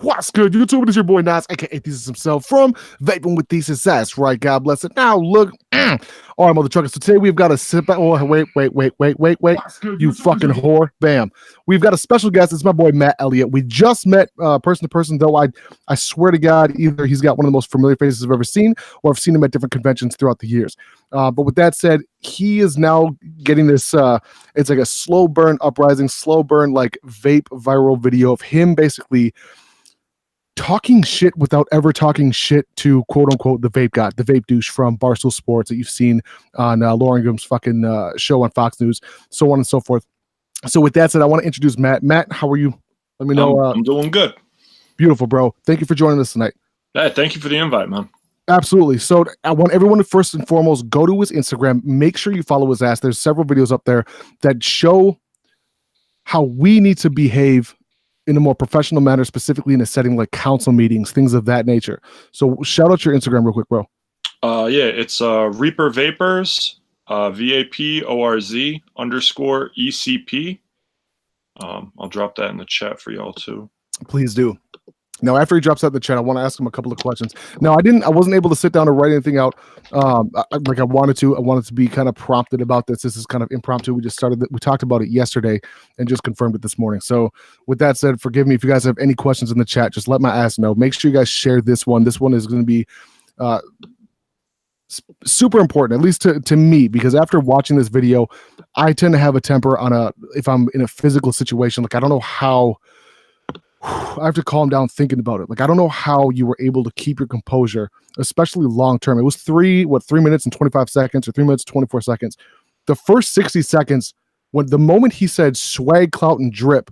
What's good, YouTube? It is your boy Nas, aka Thesis himself from Vaping with Thesis. That's right, God bless it. Now look, all right, mother truckers. So today we've got a sit back. Oh, wait, you fucking whore! Bam. We've got a special guest. It's my boy Matt Elliott. We just met person to person, though. I swear to God, either he's got one of the most familiar faces I've ever seen, or I've seen him at different conventions throughout the years. But with that said, he is now getting this. It's like a slow burn uprising, slow burn like vape viral video of him basically talking shit without ever talking shit to quote unquote the vape god, the vape douche from Barstool Sports that you've seen on Lauren Grimm's fucking show on Fox News, so on and so forth. So with that said, I want to introduce Matt. Matt, how are you? Let me know. I'm doing good. Beautiful, bro. Thank you for joining us tonight. Hey, thank you for the invite, man. Absolutely. So I want everyone to first and foremost go to his Instagram. Make sure you follow his ass. There's several videos up there that show how we need to behave in a more professional manner, specifically in a setting like council meetings, things of that nature. So shout out your Instagram real quick, bro. Yeah, it's Reaper Vapors, VAPORZ_ECP. I'll drop that in the chat for y'all too. Please do. Now, after he drops out the chat, I want to ask him a couple of questions. Now, I wasn't able to sit down and write anything out like I wanted to. I wanted to be kind of prompted about this. This is kind of impromptu. We talked about it yesterday and just confirmed it this morning. So with that said, forgive me if you guys have any questions in the chat. Just let my ass know. Make sure you guys share this one. This one is going to be super important, at least to me, because after watching this video, I tend to have a temper on if I'm in a physical situation. Like, I don't know how. I have to calm down thinking about it. Like, I don't know how you were able to keep your composure, especially long term. It was 3 minutes and 25 seconds or 3 minutes, 24 seconds. The first 60 seconds, the moment he said swag, clout, and drip,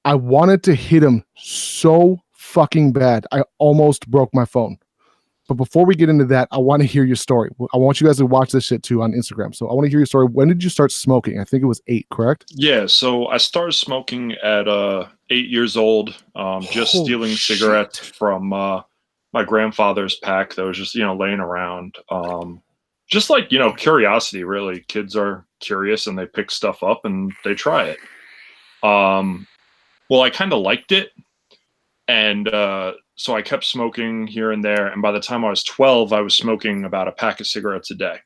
I wanted to hit him so fucking bad. I almost broke my phone. But before we get into that, I want to hear your story. I want you guys to watch this shit too on Instagram. So I want to hear your story. When did you start smoking? I think it was 8, correct? Yeah, so I started smoking at 8 years old, just stealing cigarettes from my grandfather's pack that was just, laying around. Just like, curiosity, really. Kids are curious and they pick stuff up and they try it. Well, I kind of liked it. And so I kept smoking here and there. And by the time I was 12, I was smoking about a pack of cigarettes a day.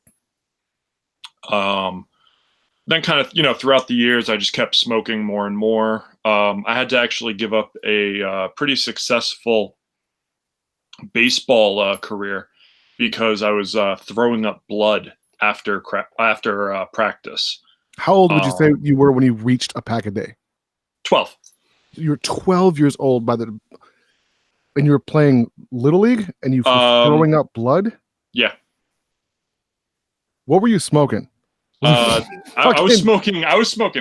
Then kind of, throughout the years, I just kept smoking more and more. I had to actually give up a pretty successful baseball career because I was throwing up blood after practice. How old would you say you were when you reached a pack a day? 12. You're 12 years old and you were playing Little League and you were throwing up blood? Yeah. What were you smoking? I was smoking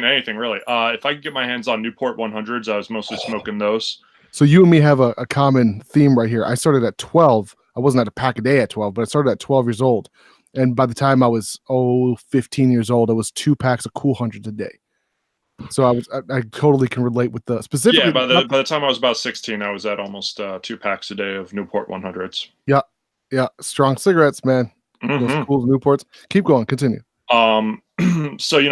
anything really. If I could get my hands on Newport 100s, I was mostly smoking those. So you and me have a common theme right here. I started at 12. I wasn't at a pack a day at 12, but I started at 12 years old. And by the time I was 15 years old, it was 2 packs of Cool Hundreds a day. So I totally can relate with the specific. Yeah, by the time I was about 16, I was at almost 2 packs a day of Newport 100s. Yeah, strong cigarettes, man. Mm-hmm. Those cool Newports. Keep going, continue. So I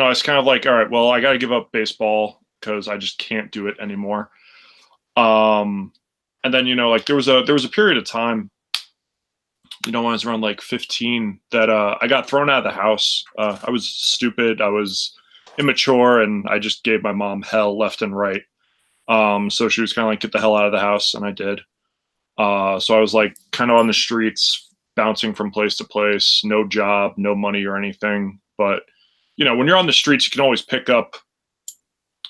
was kind of like, all right, well, I got to give up baseball because I just can't do it anymore. And then like there was a period of time, when I was around like 15, that I got thrown out of the house. I was stupid. I was immature, and I just gave my mom hell left and right. So she was kind of like, get the hell out of the house, and I did. So I was like kind of on the streets, bouncing from place to place, no job, no money or anything. But when you're on the streets, you can always pick up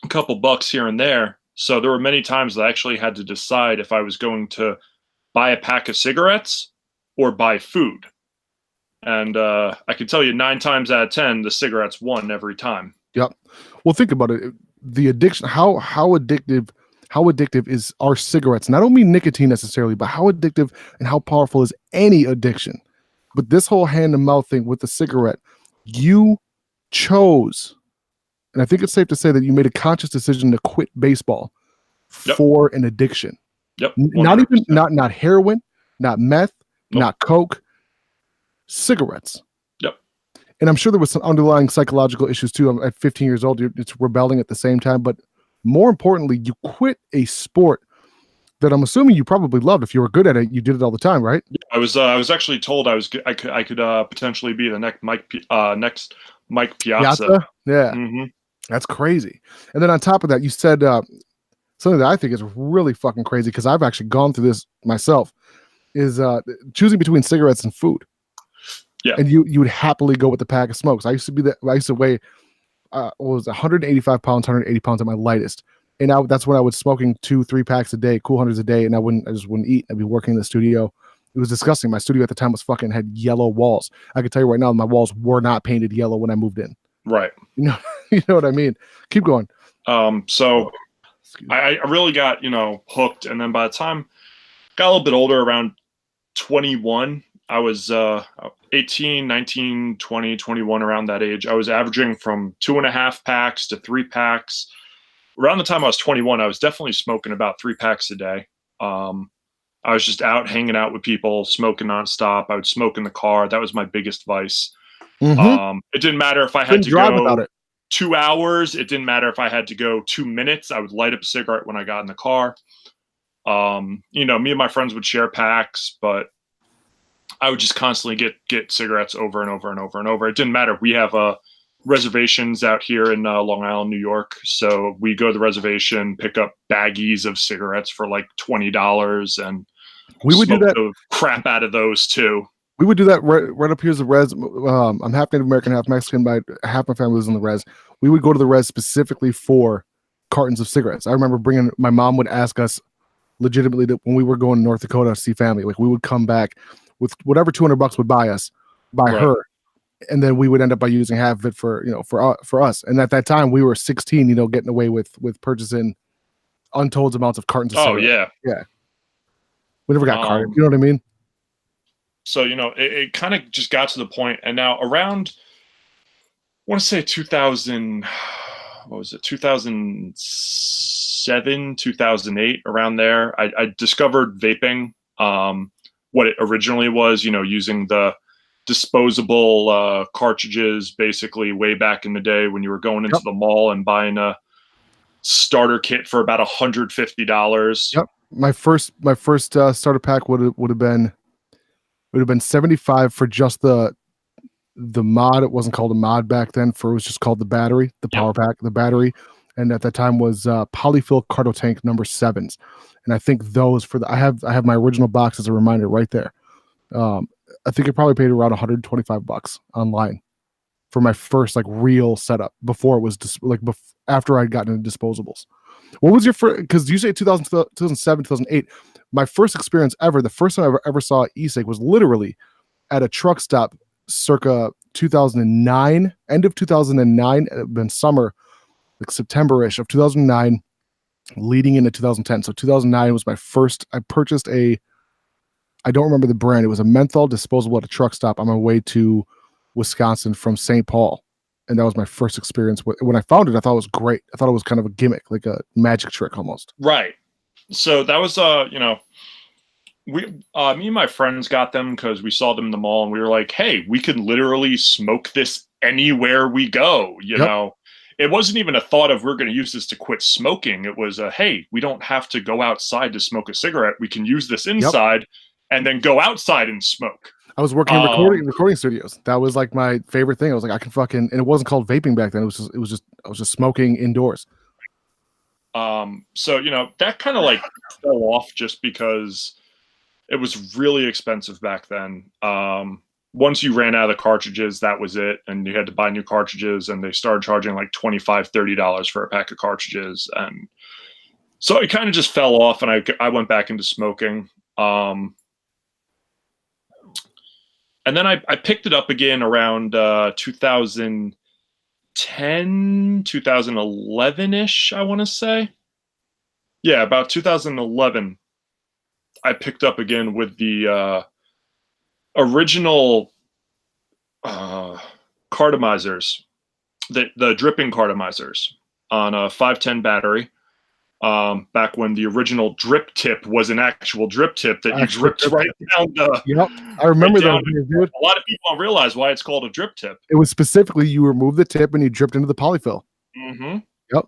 a couple bucks here and there. So there were many times that I actually had to decide if I was going to buy a pack of cigarettes or buy food. And I can tell you 9 times out of 10, the cigarettes won every time. Yep. Well, think about it. The addiction, how addictive is our cigarettes? And I don't mean nicotine necessarily, but how addictive and how powerful is any addiction? But this whole hand-to-mouth thing with the cigarette, you chose, and I think it's safe to say that you made a conscious decision to quit baseball for an addiction. Yep. 100%. Not heroin, not meth, not coke, cigarettes. Yep. And I'm sure there was some underlying psychological issues too. At 15 years old, it's rebelling at the same time. But more importantly, you quit a sport that I'm assuming you probably loved. If you were good at it, you did it all the time, right? I was actually told I could potentially be the next Mike Piazza. Yeah, Mm-hmm. that's crazy. And then on top of that, you said something that I think is really fucking crazy, because I've actually gone through this myself, is choosing between cigarettes and food. Yeah. And you would happily go with the pack of smokes. I used to weigh what was 185 pounds, 180 pounds at my lightest. And that's when I was smoking 2-3 packs a day, Cool Hunters a day, and I just wouldn't eat. I'd be working in the studio. It was disgusting. My studio at the time was fucking had yellow walls. I can tell you right now, my walls were not painted yellow when I moved in. Right. You know what I mean? Keep going. So I really got, hooked. And then by the time I got a little bit older, around 21, I was 18, 19, 20, 21, around that age. I was averaging from 2.5 packs to 3 packs. Around the time I was 21, I was definitely smoking about 3 packs a day. I was just out hanging out with people, smoking nonstop. I would smoke in the car. That was my biggest vice. Mm-hmm. It didn't matter if I had to drive go without it. 2 hours. It didn't matter if I had to go 2 minutes. I would light up a cigarette when I got in the car. Me and my friends would share packs, but I would just constantly get cigarettes over and over and over and over. It didn't matter. We have reservations out here in Long Island, New York. So we go to the reservation, pick up baggies of cigarettes for like $20, and we would do that the crap out of those too. We would do that right up here as a res. I'm half Native American, half Mexican. Half my family was in the res. We would go to the res specifically for cartons of cigarettes. I remember my mom would ask us legitimately that when we were going to North Dakota to see family, like we would come back with whatever $200 would buy her, and then we would end up by using half of it for us. And at that time, we were 16, getting away with purchasing untold amounts of cartons of cigarettes. Yeah. We never got carded. You know what I mean? So, it kind of just got to the point. And now around, I want to say 2007, 2008, around there, I discovered vaping. What it originally was, using the disposable cartridges, basically way back in the day when you were going into the mall and buying a starter kit for about $150. Yep. My first starter pack would have been $75 for just the mod. It wasn't called a mod back then. It was just called the battery, the power pack, the battery. And at that time was polyfill Carto Tank number 7s. And I think those I have my original box as a reminder right there. I think I probably paid around $125 online for my first real setup before it was after I'd gotten into disposables. What was your first? Because you say 2007, 2008. My first experience ever, the first time I ever saw e-cig was literally at a truck stop circa 2009, end of 2009, it had been summer, like September-ish of 2009, leading into 2010. So 2009 was my first. I purchased I don't remember the brand. It was a menthol disposable at a truck stop on my way to Wisconsin from St. Paul. And that was my first experience. When I found it, I thought it was great. I thought it was kind of a gimmick, like a magic trick almost. Right. So that was, me and my friends got them because we saw them in the mall and we were like, hey, we could literally smoke this anywhere we go. You know, it wasn't even a thought of we're going to use this to quit smoking. It was hey, we don't have to go outside to smoke a cigarette. We can use this inside and then go outside and smoke. I was working in recording studios. That was like my favorite thing. I was like, I can fucking, and it wasn't called vaping back then. I was just smoking indoors. So, that kind of fell off just because it was really expensive back then. Once you ran out of the cartridges, that was it. And you had to buy new cartridges and they started charging like $25, $30 for a pack of cartridges. And so it kind of just fell off and I went back into smoking. And then I picked it up again around 2010, 2011-ish, I want to say. Yeah, about 2011, I picked up again with the original cartomizers, the dripping cartomizers on a 510 battery. Back when the original drip tip was an actual drip tip that you dripped right down the. I remember that. A lot of people don't realize why it's called a drip tip. It was specifically you remove the tip and you dripped into the polyfill. Mm-hmm. Yep.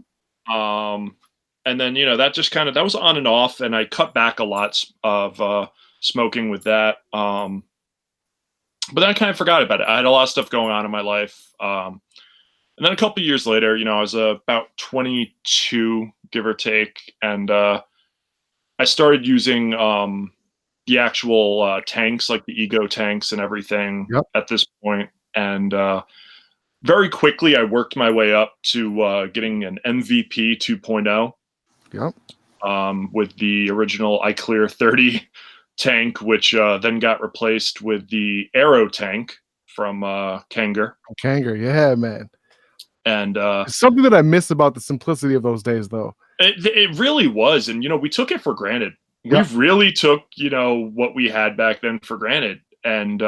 and then that just that was on and off, and I cut back a lot of smoking with that. But then I kind of forgot about it. I had a lot of stuff going on in my life. And then a couple of years later, I was about 22, give or take, and I started using the actual tanks, like the ego tanks and everything. Yep. At this point, and very quickly I worked my way up to getting an MVP 2.0. Yep. With the original iClear 30 tank, which then got replaced with the Aero tank from Kanger. Kanger, yeah, man. And it's something that I miss about the simplicity of those days, though. It really was, and we took it for granted. Yep. We really took what we had back then for granted, and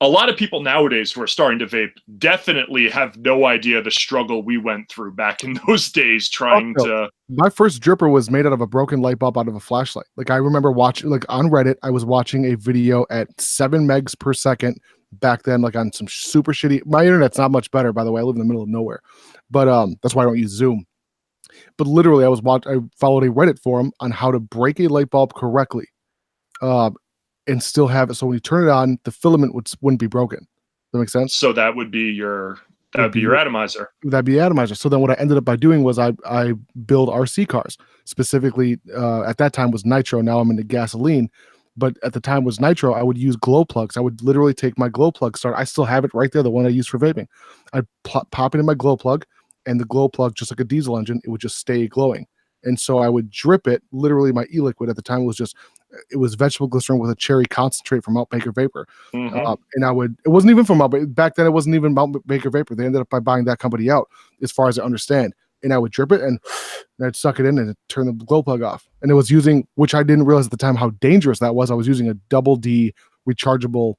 a lot of people nowadays who are starting to vape definitely have no idea the struggle we went through back in those days trying to. My first dripper was made out of a broken light bulb out of a flashlight. Like I remember watching, like on Reddit, I was watching a video at 7 megs per second back then, like on some super shitty. My internet's not much better, by the way. I live in the middle of nowhere, but that's why I don't use Zoom. But literally, I followed a Reddit forum on how to break a light bulb correctly. And still have it, so when you turn it on, the filament wouldn't be broken. Does that make sense? So that would be your atomizer. That'd be atomizer. So then what I ended up by doing was I build RC cars. Specifically, at that time was nitro. Now I'm into gasoline, but at the time was nitro. I would use glow plugs. I would literally take my glow plug start. I still have it right there, the one I use for vaping. I'd pop it in my glow plug, and the glow plug, just like a diesel engine, it would just stay glowing. And so I would drip it. Literally, my e-liquid at the time it was vegetable glycerin with a cherry concentrate from Mount Baker Vapor. Mm-hmm. And it wasn't even from Mount, back then it wasn't even Mount Baker Vapor. They ended up by buying that company out, as far as I understand. And I would drip it and I'd suck it in and turn the glow plug off. And it was using, which I didn't realize at the time how dangerous that was. I was using a double D rechargeable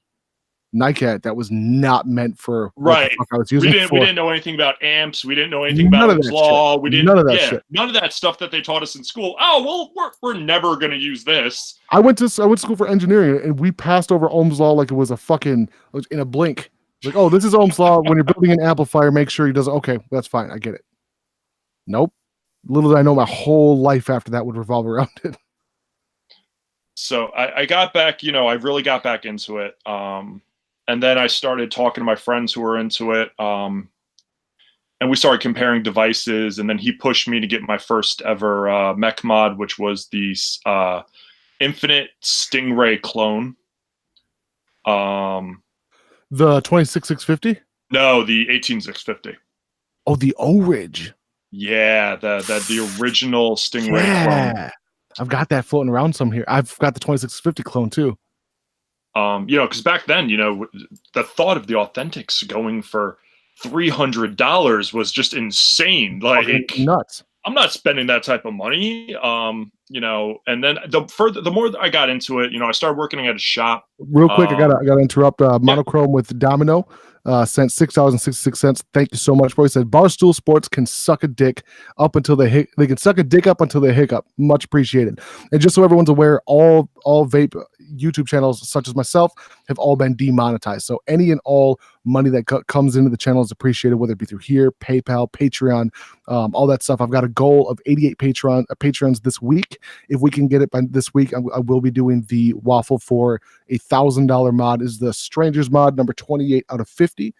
NiCad that was not meant for right. What the fuck I was using. We didn't know anything about amps. We didn't know anything about Ohms Law. We didn't none of that shit. None of that stuff that they taught us in school. Oh well, we're never gonna use this. I went to school for engineering, and we passed over Ohms Law like it was in a blink. Like, oh, this is Ohms Law. When you're building an amplifier, make sure he does. Okay, that's fine. I get it. Nope. Little did I know my whole life after that would revolve around it. So I got back. I really got back into it. And then I started talking to my friends who were into it, and we started comparing devices. And then he pushed me to get my first ever mech mod, which was the Infinite Stingray clone. The 26650? No, the 18650. Oh, the O-Ridge. Yeah, the original Stingray clone. I've got that floating around some here. I've got the 26650 clone too. Because back then, the thought of the Authentics going for $300 was just insane. Like nuts. I'm not spending that type of money. And then the more I got into it, I started working at a shop. Real quick, I gotta interrupt. Monochrome with Domino sent $6.66. Thank you so much, bro. He said Barstool Sports can suck a dick up until they can suck a dick up until they hiccup. Much appreciated. And just so everyone's aware, all vape YouTube channels such as myself have all been demonetized. So any and all money that comes into the channel is appreciated, whether it be through here, PayPal, Patreon, all that stuff. I've got a goal of 88 Patreons this week. If we can get it by this week, I will be doing the waffle for $1,000 mod. Is the Strangers mod number 28 out of 50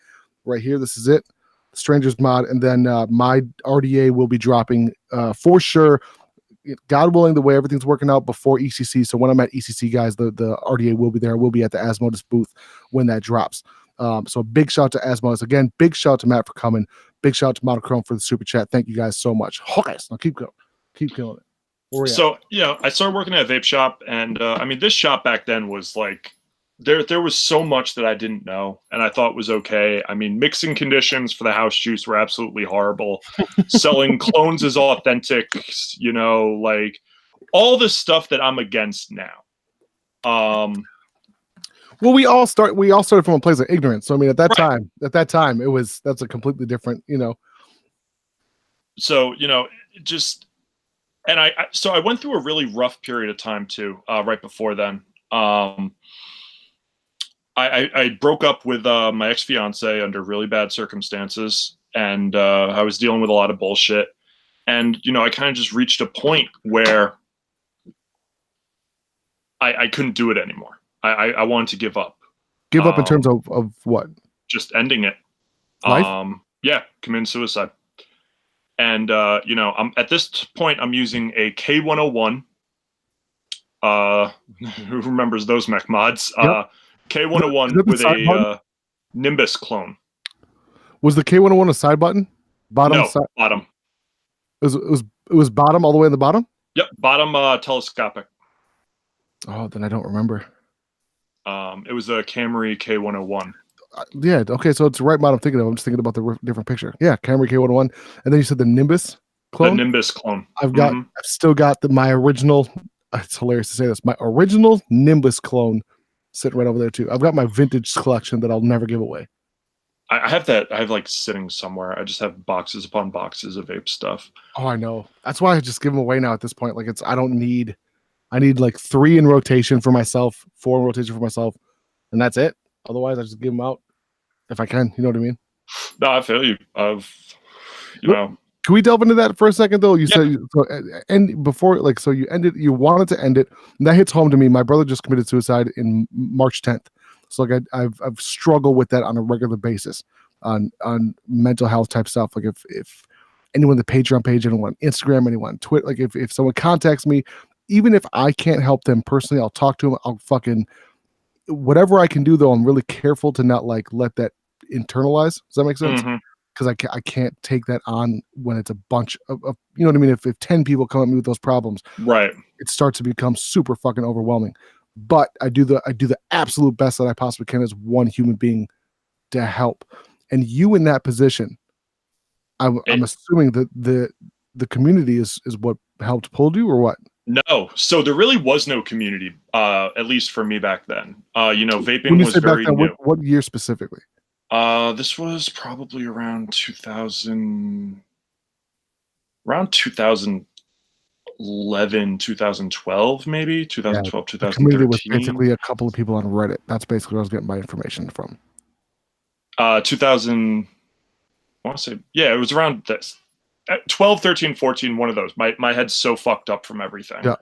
right here. This is it, Strangers mod. And then my RDA will be dropping for sure, God willing, the way everything's working out before ECC. So when I'm at ECC, guys, the RDA will be there. We'll be at the Asmodus booth when that drops. So big shout out to Asmodus. Again, big shout out to Matt for coming. Big shout out to Monochrome for the super chat. Thank you guys so much. Hawkeyes, now keep going. Keep killing it. So, I started working at a vape shop, and this shop back then was like, there was so much that I didn't know, and I thought was okay. Mixing conditions for the house juice were absolutely horrible. Selling clones as authentic, like all the stuff that I'm against now. Well, we all started from a place of ignorance. So at that time, that's a completely different, So, and I went through a really rough period of time too, right before then. I broke up with my ex-fiance under really bad circumstances, and I was dealing with a lot of bullshit. And, you know, I kind of just reached a point where I couldn't do it anymore. I wanted to give up. Give up in terms of what? Just ending it. Life? Yeah, commit suicide. And, you know, at this point, I'm using a K101. Who remembers those mech mods? Yep. K101 with a Nimbus clone. Was the K101 a side button? Bottom? No, side? bottom. It was bottom all the way in the bottom? Yep, bottom telescopic. Oh, then I don't remember. It was a Camry K101. Yeah, okay, so it's the right mod I'm thinking of. I'm just thinking about the different picture. Yeah, Camry K101. And then you said the Nimbus clone? The Nimbus clone. I've still got my original, it's hilarious to say this, my original Nimbus clone sitting right over there too. I've got my vintage collection that I'll never give away. I have that. I have like sitting somewhere. I just have boxes upon boxes of vape stuff. Oh, I know. That's why I just give them away now at this point. Like I need like 3 in rotation for myself, 4 in rotation for myself, and that's it. Otherwise, I just give them out if I can. You know what I mean? No, I feel you. You know. Can we delve into that for a second, though? You said, and before, like, so you wanted to end it, and that hits home to me. My brother just committed suicide in March 10th. So like I've struggled with that on a regular basis on mental health type stuff. Like if anyone the Patreon page, anyone on Instagram, anyone on Twitter, like if someone contacts me, even if I can't help them personally, I'll talk to them. I'll fucking whatever I can do, though. I'm really careful to not like let that internalize. Does that make sense? Because I can't take that on when it's a bunch of you know what I mean? If 10 people come at me with those problems, right, it starts to become super fucking overwhelming. But I do the absolute best that I possibly can as one human being to help. And you in that position, I'm assuming that the community is what helped pull you, or what? No, so there really was no community, at least for me back then. You know, vaping was very new. What year specifically? This was probably around 2011, 2012, maybe 2012, 2013. The community was basically a couple of people on Reddit. That's basically where I was getting my information from. 2000, I want to say, yeah, it was around this. 12, 13, 14, one of those. My head's so fucked up from everything. Yeah.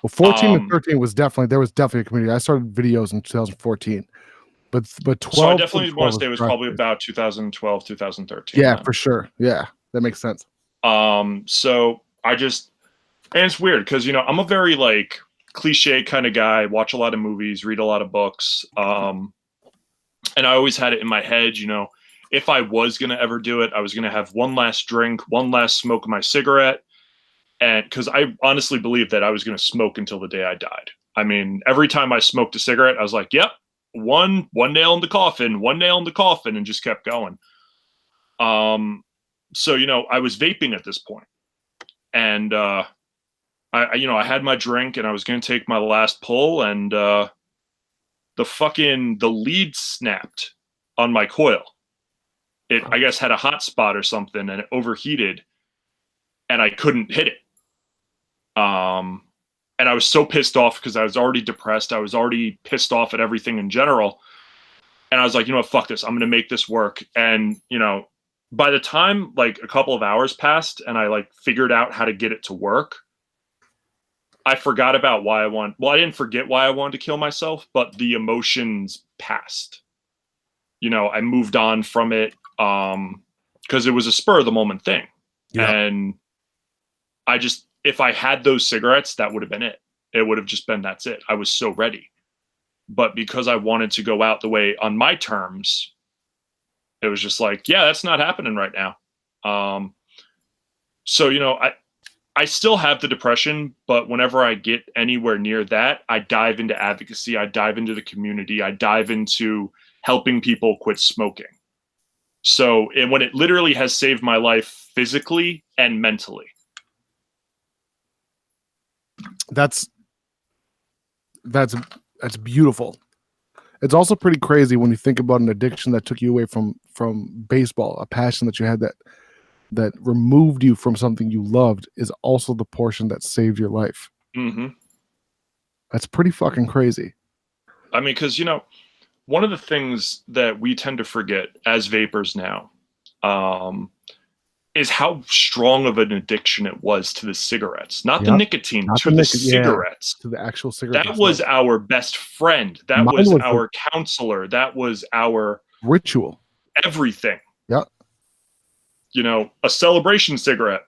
Well, 14 and 13 was definitely a community. I started videos in 2014. But 12. So I definitely want to say it was probably about 2012, 2013. Yeah, then. For sure. Yeah, that makes sense. So I just, and it's weird because, you know, I'm a very like cliche kind of guy, watch a lot of movies, read a lot of books. And I always had it in my head, you know, if I was going to ever do it, I was going to have one last drink, one last smoke of my cigarette. And because I honestly believed that I was going to smoke until the day I died. I mean, every time I smoked a cigarette, I was like, yep, one nail in the coffin, and just kept going. So, you know, I was vaping at this point, and I had my drink and I was going to take my last pull, and the lead snapped on my coil. It, I guess, had a hot spot or something, and it overheated, and I couldn't hit it. And I was so pissed off because I was already depressed. I was already pissed off at everything in general. And I was like, you know what, fuck this. I'm going to make this work. And, you know, by the time like a couple of hours passed and I like figured out how to get it to work, I forgot about why I didn't forget why I wanted to kill myself, but the emotions passed. You know, I moved on from it because it was a spur of the moment thing. Yeah. And I just, if I had those cigarettes, that would have been it. It would have just been, that's it. I was so ready. But because I wanted to go out the way on my terms, it was just like, yeah, that's not happening right now. So, you know, I still have the depression, but whenever I get anywhere near that, I dive into advocacy. I dive into the community. I dive into helping people quit smoking. So, and when it literally has saved my life physically and mentally. That's beautiful. It's also pretty crazy when you think about an addiction that took you away from baseball, a passion that you had that removed you from something you loved is also the portion that saved your life. Mm-hmm. That's pretty fucking crazy. I mean, because, you know, one of the things that we tend to forget as vapors now is how strong of an addiction it was to the cigarettes, not the Yep. nicotine, Not to the the nicotine, yeah. cigarettes. To the actual cigarette. That was our best friend. That Mine was was our counselor. That was our ritual. everything. Yep. You know, a celebration cigarette,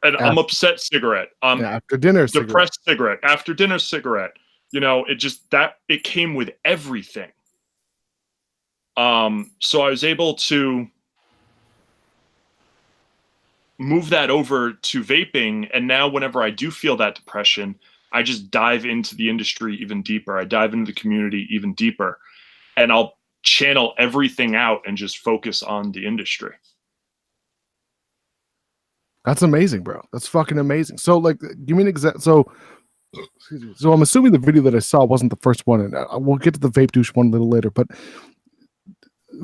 an I'm upset cigarette, after dinner depressed cigarette, after dinner cigarette. You know, it came with everything. So I was able to move that over to vaping, and now whenever I do feel that depression, I just dive into the industry even deeper. I dive into the community even deeper, and I'll channel everything out and just focus on the industry. That's amazing, bro. That's fucking amazing. So, like, give me an example. So, excuse me. So, I'm assuming the video that I saw wasn't the first one, and we'll get to the vape douche one a little later. But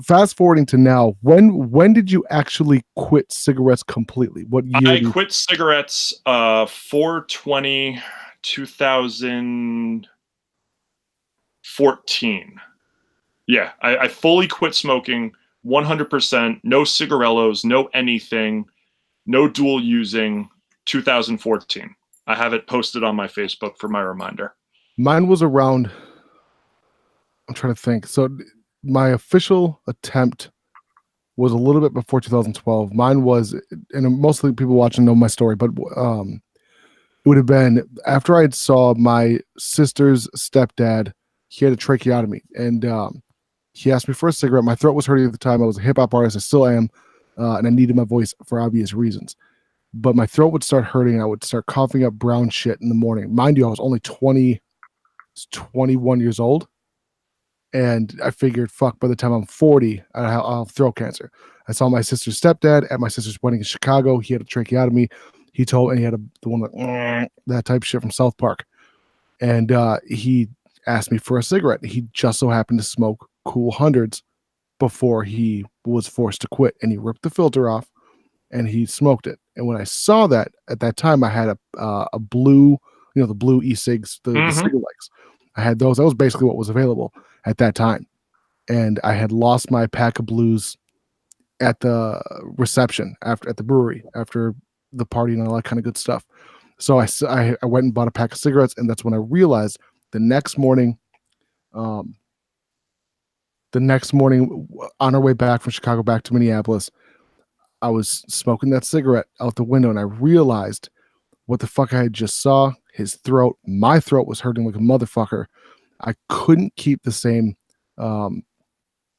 fast forwarding to now, when did you actually quit cigarettes completely? What year? I quit cigarettes 4/20/2014. Yeah, I fully quit smoking 100%. No cigarellos, no anything, no dual using. 2014. I have it posted on my Facebook for my reminder. Mine was around, I'm trying to think. So my official attempt was a little bit before 2012. Mine was, and mostly people watching know my story, but it would have been after I saw my sister's stepdad. He had a tracheotomy, and he asked me for a cigarette. My throat was hurting at the time. I was a hip hop artist. I still am, and I needed my voice for obvious reasons. But my throat would start hurting, and I would start coughing up brown shit in the morning. Mind you, I was only 21 years old. And I figured, fuck, by the time I'm 40, I'll have throat cancer. I saw my sister's stepdad at my sister's wedding in Chicago. He had a tracheotomy. He had the one that type of shit from South Park. And he asked me for a cigarette. He just so happened to smoke Cool Hundreds before he was forced to quit. And he ripped the filter off and he smoked it. And when I saw that, at that time, I had a blue, the blue e-cigs, the Cigalikes. I had those. That was basically what was available at that time. And I had lost my pack of blues at the reception at the brewery after the party and all that kind of good stuff. So I went and bought a pack of cigarettes, and that's when I realized the next morning on our way back from Chicago back to Minneapolis, I was smoking that cigarette out the window, and I realized what the fuck I had just saw. My throat was hurting like a motherfucker. I couldn't keep the same, what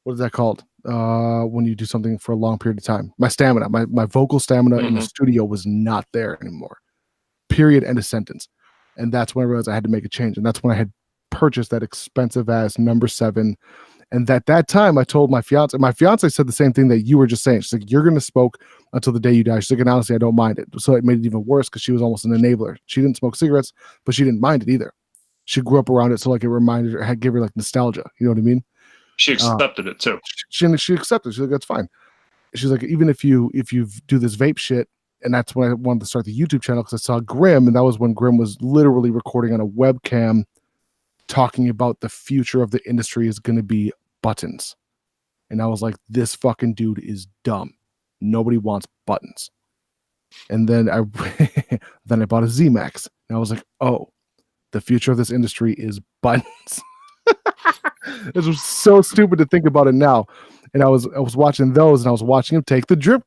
is that called? When you do something for a long period of time. My stamina, my vocal stamina in the studio was not there anymore. Period. End of sentence. And that's when I realized I had to make a change. And that's when I had purchased that expensive ass number 7. And at that time, I told my fiance. My fiance said the same thing that you were just saying. She's like, "You're going to smoke until the day you die." She's like, "And honestly, I don't mind it." So it made it even worse because she was almost an enabler. She didn't smoke cigarettes, but she didn't mind it either. She grew up around it, so like it reminded her, gave her like nostalgia. You know what I mean? She accepted it too. She accepted. She's like, "That's fine." She's like, "Even if you do this vape shit," and that's when I wanted to start the YouTube channel because I saw Grim, and that was when Grim was literally recording on a webcam, talking about the future of the industry is going to be buttons. And I was like, this fucking dude is dumb. Nobody wants buttons. And then I bought a Z-Max. And I was like, oh, the future of this industry is buttons. It was so stupid to think about it now. And I was watching those, and I was watching him take the drip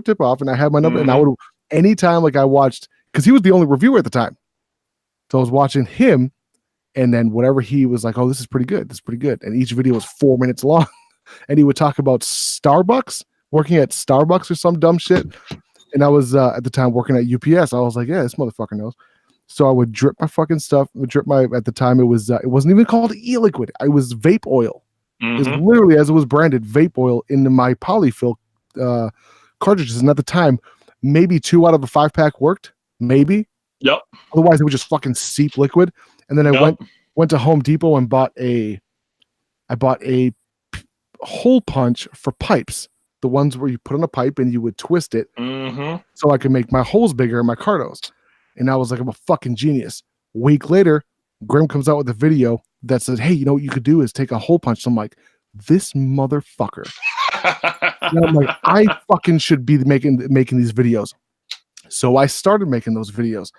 tip off, and I had my number. And I would, anytime like I watched, because he was the only reviewer at the time. So I was watching him, and then whatever he was like, oh, this is pretty good. This is pretty good. And each video was 4 minutes long. And he would talk about Starbucks, working at Starbucks or some dumb shit. And I was at the time working at UPS. I was like, yeah, this motherfucker knows. So I would drip my fucking stuff. At the time it wasn't even called e-liquid. It was vape oil. It was literally, as it was branded, vape oil into my polyfill cartridges. And at the time, maybe 2 out of a 5-pack worked. Maybe. Yep. Otherwise it would just fucking seep liquid. And then I went to Home Depot and bought a hole punch for pipes, the ones where you put on a pipe and you would twist it so I could make my holes bigger in my cardos. And I was like, I'm a fucking genius. A week later, Grim comes out with a video that says, hey, you know what you could do is take a hole punch. So I'm like, this motherfucker And I'm like, I fucking should be making these videos. So I started making those videos.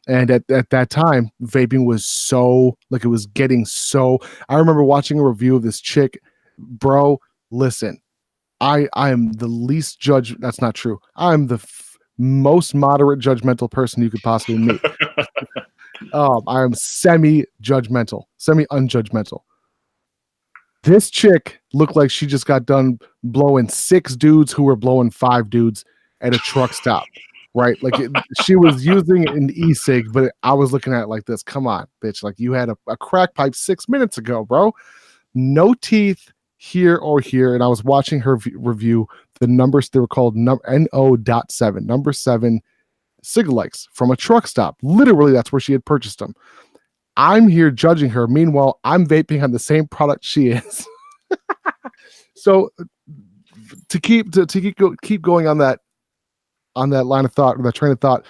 And at that time, vaping was so, like, it was getting so. I remember watching a review of this chick, bro. Listen, I am the least judge. That's not true. I'm the most moderate judgmental person you could possibly meet. I am semi-judgmental, semi-unjudgmental. This chick looked like she just got done blowing 6 dudes who were blowing 5 dudes at a truck stop, right? Like she was using an e-cig, but I was looking at it like this. Come on, bitch. Like you had a crack pipe 6 minutes ago, bro. No teeth here or here. And I was watching her review the numbers. They were called NO.7, number 7 cigalikes from a truck stop. Literally, that's where she had purchased them. I'm here judging her. Meanwhile, I'm vaping on the same product she is. So to keep going on that line of thought, or that train of thought,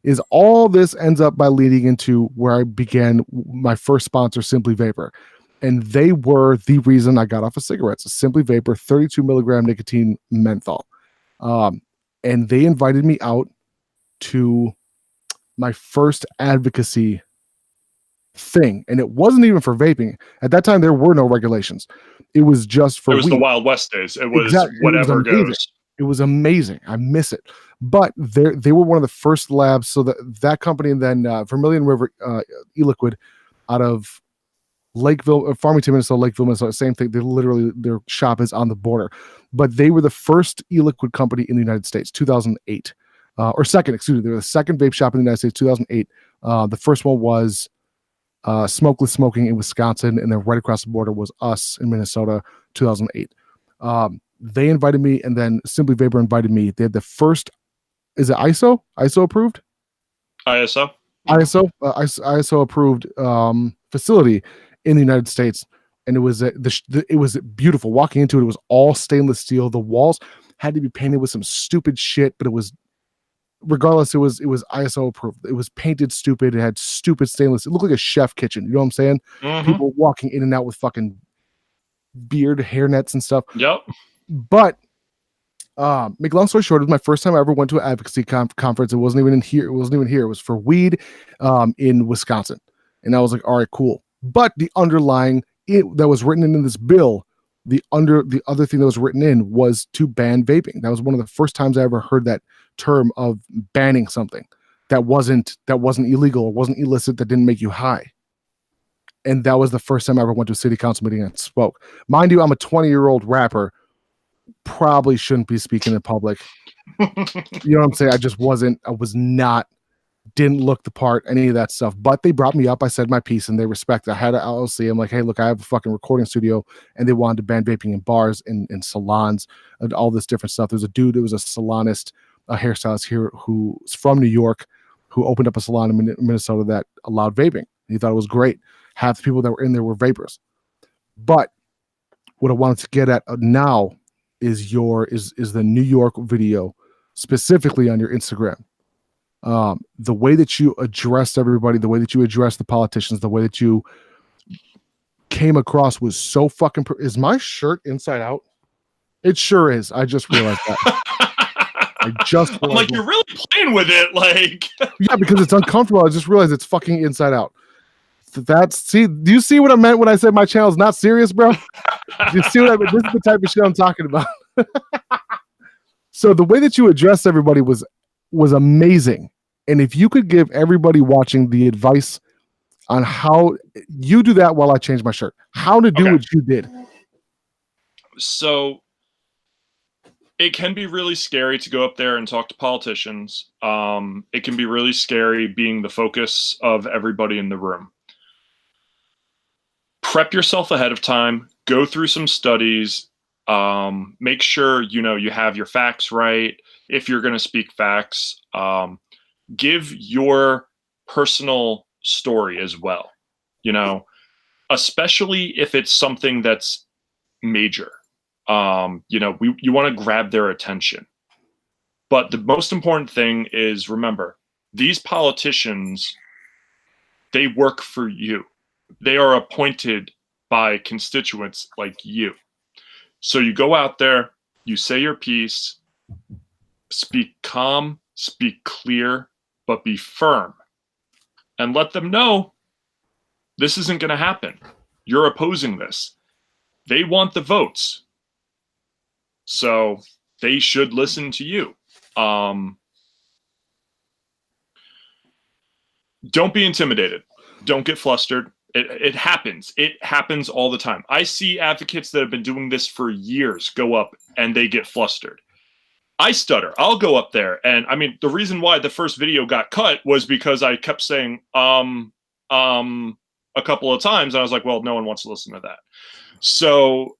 is all this ends up by leading into where I began my first sponsor, Simply Vapor. And they were the reason I got off of cigarettes. A Simply Vapor, 32 milligram nicotine menthol. And they invited me out to my first advocacy thing, and it wasn't even for vaping. At that time, there were no regulations. It was just for it was weed. the Wild West days. It was Exactly. whatever goes. It was amazing. I miss it. But they were one of the first labs. So that company, and then Vermilion River e-liquid out of Lakeville, Farmington, Minnesota, Lakeville, Minnesota, same thing. They literally, their shop is on the border. But they were the first e-liquid company in the United States, 2008. Or second, excuse me. They were the second vape shop in the United States, 2008. The first one was Smokeless Smoking in Wisconsin, and then right across the border was us in Minnesota, 2008. They invited me, and then Simply Vapor invited me. They had the first, is it ISO approved? ISO approved facility in the United States, and it was it was beautiful. Walking into it, it was all stainless steel. The walls had to be painted with some stupid shit, but it was, regardless, it was ISO approved. It was painted stupid. It had stupid stainless. It looked like a chef kitchen. You know what I'm saying? Mm-hmm. People walking in and out with fucking beard, hair nets and stuff. Yep. But make a long story short, it was my first time I ever went to an advocacy conference. It wasn't even here. It was for weed in Wisconsin. And I was like, all right, cool. But the underlying that was written in this bill, the other thing that was written in was to ban vaping. That was one of the first times I ever heard that term of banning something that wasn't illegal or wasn't illicit, that didn't make you high. And that was the first time I ever went to a city council meeting and spoke. Mind you, I'm a 20-year-old rapper. Probably shouldn't be speaking in public. You know what I'm saying? Didn't look the part, any of that stuff. But they brought me up. I said my piece, and they respect it. I had an LLC. I'm like, hey, look, I have a fucking recording studio, and they wanted to ban vaping in bars and salons and all this different stuff. There's a dude who was a salonist, a hairstylist here who's from New York, who opened up a salon in Minnesota that allowed vaping. He thought it was great. Half the people that were in there were vapors. But what I wanted to get at now is the New York video, specifically on your Instagram. The way that you addressed everybody, the way that you addressed the politicians, the way that you came across was so fucking. Is my shirt inside out? It sure is. I just realized that. I'm like, you're really playing with it, like. Yeah, because it's uncomfortable. I just realized it's fucking inside out. Do you see what I meant when I said my channel is not serious, bro? Do you see what I mean? This is the type of shit I'm talking about. So the way that you addressed everybody was amazing. And if you could give everybody watching the advice on how you do that while I change my shirt, how to do what you did. So it can be really scary to go up there and talk to politicians. It can be really scary being the focus of everybody in the room. Prep yourself ahead of time, go through some studies, make sure you have your facts right. If you're going to speak facts, give your personal story as well, especially if it's something that's major. You want to grab their attention. But the most important thing is, remember, these politicians, they work for you. They are appointed by constituents like you. So you go out there, You say your piece, speak calm, speak clear, but be firm. And let them know this isn't going to happen. You're opposing this. They want the votes. So they should listen to you. Don't be intimidated. Don't get flustered. It happens. It happens all the time. I see advocates that have been doing this for years go up and they get flustered. I stutter. I'll go up there. And I mean, the reason why the first video got cut was because I kept saying, a couple of times. And I was like, well, no one wants to listen to that. So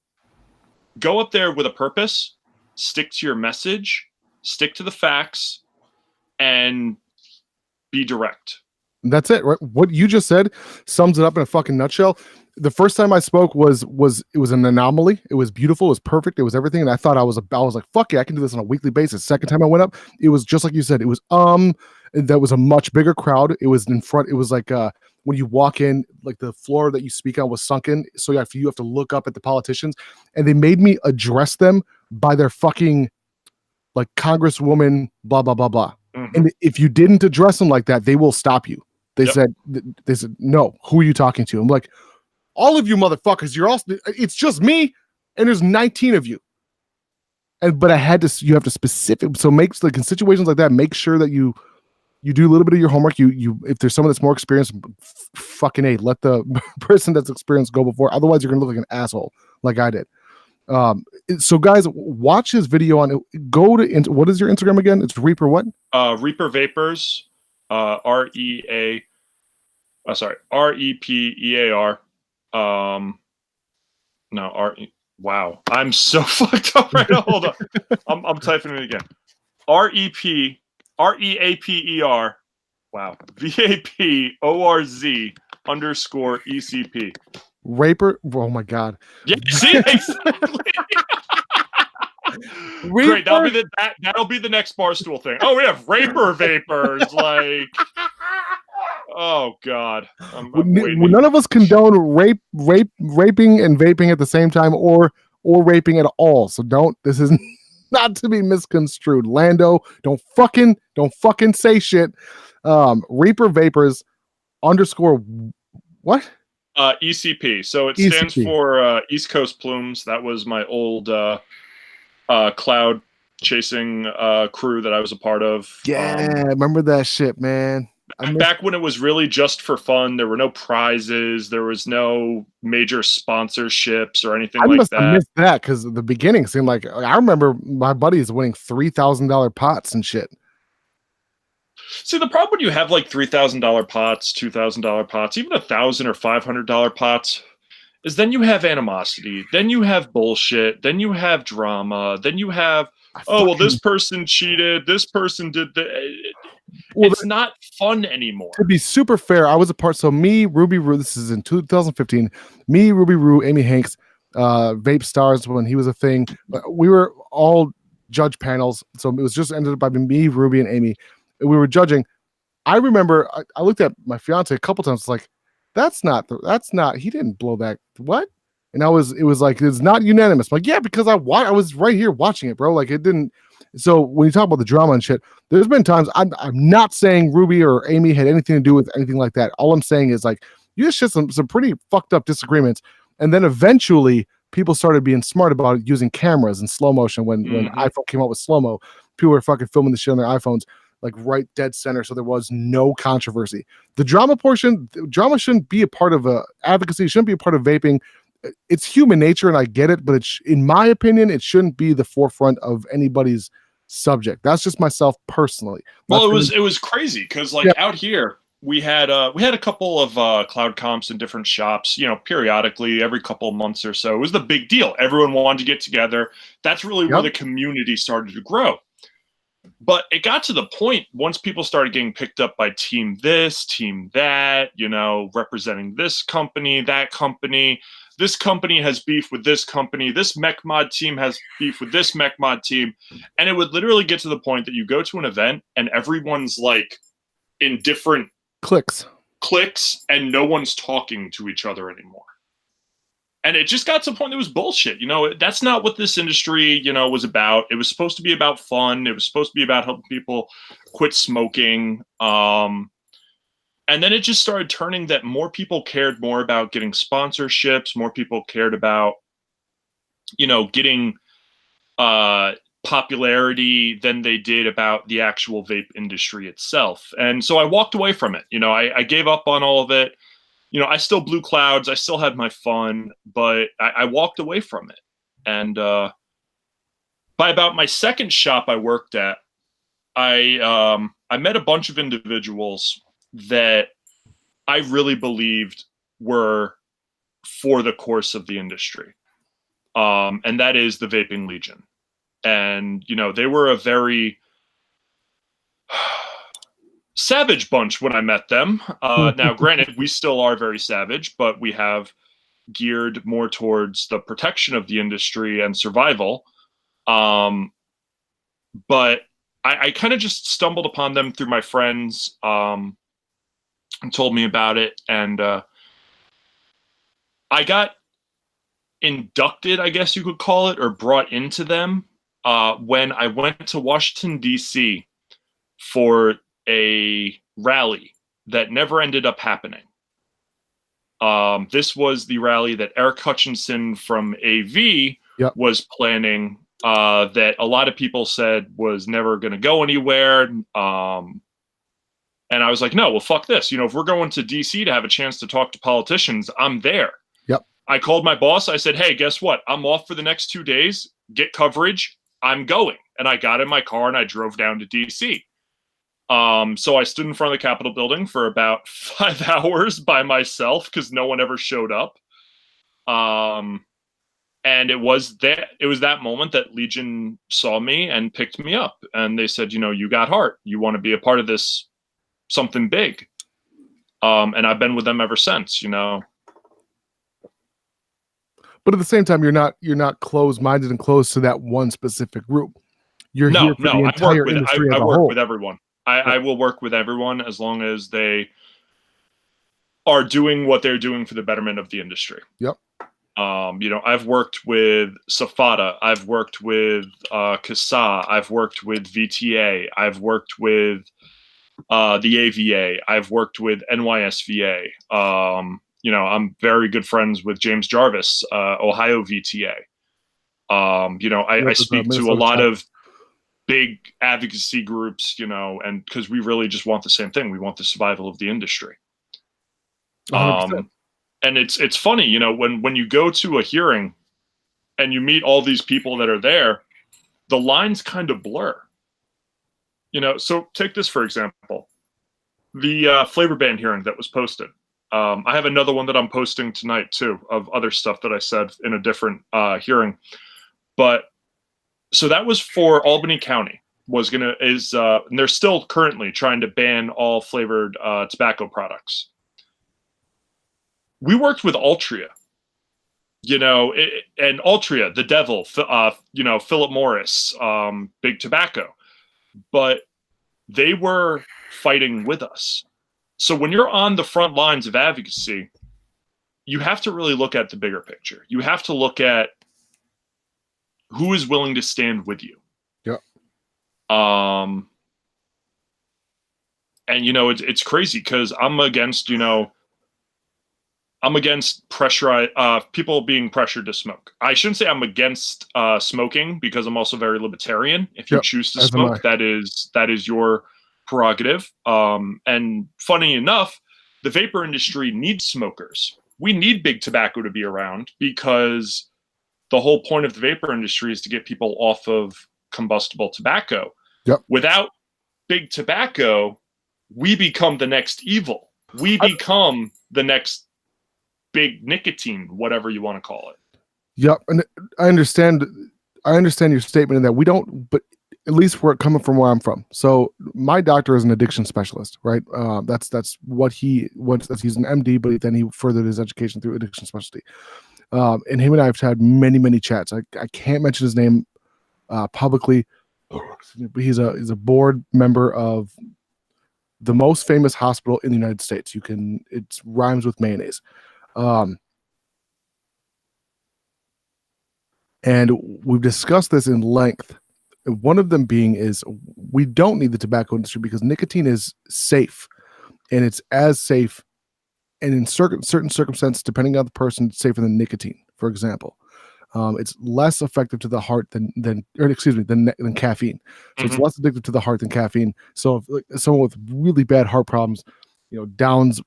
go up there with a purpose, stick to your message, stick to the facts, and be direct. That's it, right? What you just said sums it up in a fucking nutshell. The first time I spoke was an anomaly. It was beautiful. It was perfect. It was everything. And I thought I was like, fuck yeah, I can do this on a weekly basis. Second time I went up, it was just like you said. It was that was a much bigger crowd. It was in front. It was like when you walk in, like the floor that you speak on was sunken. So you have to look up at the politicians, and they made me address them by their fucking like Congresswoman, blah blah blah blah. Mm-hmm. And if you didn't address them like that, they will stop you. They said, no, who are you talking to? I'm like, all of you motherfuckers, it's just me. And there's 19 of you. But you have to specific. So like in situations like that, make sure that you do a little bit of your homework. If there's someone that's more experienced, fucking A, let the person that's experienced go before. Otherwise you're going to look like an asshole like I did. So guys, watch his video on go to, what is your Instagram again? It's Reaper what? Reaper Vapors. REPEAR. Wow, I'm so fucked up right now. Hold on, I'm typing it again. REAPER. Wow, VAPORZ_ECP. Raper. Oh my god. Yeah. See, exactly. Great. That'll be the next Barstool thing. Oh, we have Raper Vapors. Like, oh god. I'm waiting. None of us condone raping and vaping at the same time, or raping at all. So this is not to be misconstrued. Lando, don't fucking say shit. Reaper Vapors _ what? ECP. So it stands for East Coast Plumes. That was my old cloud chasing crew that I was a part of. Yeah, remember that shit, man. Back when it was really just for fun. There were no prizes. There was no major sponsorships or anything like that. I missed that because the beginning seemed like I remember my buddies winning $3,000 pots and shit. See, the problem when you have like $3,000 pots, $2,000 pots, even $1,000 or $500 pots, is then you have animosity, then you have bullshit, then you have drama, then you have, this person cheated, this person did it's not fun anymore. To be super fair, I was a part. So me, Ruby Roo, this is in 2015. Me, Ruby Roo, Amy Hanks, Vape Stars when he was a thing. We were all judge panels, so it was just ended up by me, Ruby, and Amy. We were judging. I remember I looked at my fiance a couple times. Like, that's not. He didn't blow that. What? And it was like, it's not unanimous. I'm like, yeah, because I was right here watching it, bro. Like, it didn't. So when you talk about the drama and shit, there's been times I'm not saying Ruby or Amy had anything to do with anything like that. All I'm saying is like, you just had some pretty fucked up disagreements, and then eventually people started being smart about it, using cameras and slow motion. When iPhone came out with slow mo, people were fucking filming the shit on their iPhones, like right dead center. So there was no controversy. The drama shouldn't be a part of advocacy. Shouldn't be a part of vaping. It's human nature, and I get it, but in my opinion, it shouldn't be the forefront of anybody's subject. That's just myself personally. Well, it was crazy because out here we had a couple of cloud comps in different shops. You know, periodically, every couple of months or so. It was the big deal. Everyone wanted to get together. That's really where the community started to grow. But it got to the point once people started getting picked up by team this, team that, you know, representing this company, that company. This company has beef with this company. This mech mod team has beef with this mech mod team. And it would literally get to the point that you go to an event and everyone's like in different cliques and no one's talking to each other anymore. And it just got to the point that was bullshit. You know, that's not what this industry, you know, was about. It was supposed to be about fun. It was supposed to be about helping people quit smoking. And then it just started turning that more people cared more about getting sponsorships. More people cared about, you know, getting popularity than they did about the actual vape industry itself. And so I walked away from it. You know, I gave up on all of it. You know, I still blew clouds. I still had my fun, but I walked away from it. And by about my second shop I worked at, I met a bunch of individuals that I really believed were for the course of the industry. And that is the Vaping Legion. And, you know, they were a very savage bunch when I met them. Now, granted, we still are very savage, but we have geared more towards the protection of the industry and survival. But I kind of just stumbled upon them through my friends and told me about it. And I got inducted, I guess you could call it, or brought into them when I went to Washington, D.C. for a rally that never ended up happening. This was the rally that Eric Hutchinson from AV was planning, that a lot of people said was never going to go anywhere. And I was like, no, well, fuck this. You know, if we're going to DC to have a chance to talk to politicians, I'm there. Yep. I called my boss. I said, hey, guess what? I'm off for the next 2 days. Get coverage. I'm going. And I got in my car and I drove down to DC. So I stood in front of the Capitol building for about 5 hours by myself because no one ever showed up. And it was that moment that Legion saw me and picked me up. And they said, you know, you got heart. You want to be a part of this something big. And I've been with them ever since, you know. But at the same time, you're not closed-minded and closed to that one specific group. You're here for the entire industry as a whole. I work with everyone. I will work with everyone as long as they are doing what they're doing for the betterment of the industry. Yep. You know, I've worked with Safada. I've worked with CASA. I've worked with VTA. I've worked with the AVA. I've worked with NYSVA. You know, I'm very good friends with James Jarvis, Ohio VTA. You know, I speak to a lot of big advocacy groups, you know, and because we really just want the same thing. We want the survival of the industry. 100%. And it's funny, you know, when you go to a hearing and you meet all these people that are there, the lines kind of blur. You know, so take this for example, the flavor ban hearing that was posted. I have another one that I'm posting tonight too of other stuff that I said in a different hearing. But so that was for Albany County and they're still currently trying to ban all flavored tobacco products. We worked with Altria, you know, and Altria, the devil, you know, Philip Morris, Big Tobacco, but they were fighting with us. So when you're on the front lines of advocacy, you have to really look at the bigger picture. You have to look at who is willing to stand with you. Yeah. And you know, it's crazy because I'm against pressure, people being pressured to smoke. I shouldn't say I'm against smoking because I'm also very libertarian. If you choose to smoke, that is your prerogative. And funny enough, the vapor industry needs smokers. We need big tobacco to be around because the whole point of the vapor industry is to get people off of combustible tobacco. Yep. Without big tobacco, we become the next evil. We become the next big nicotine, whatever you want to call it. Yep. And I understand your statement in that we don't, but at least we're coming from where I'm from. So my doctor is an addiction specialist, right? That's what he's an MD, but then he furthered his education through addiction specialty. And him and I have had many, many chats. I can't mention his name publicly, but he's a board member of the most famous hospital in the United States. It rhymes with mayonnaise. And we've discussed this in length. One of them being is we don't need the tobacco industry because nicotine is safe, and it's as safe, and in certain circumstances, depending on the person, it's safer than nicotine. For example, it's less effective to the heart than caffeine. So it's less addictive to the heart than caffeine. So if like, someone with really bad heart problems, downs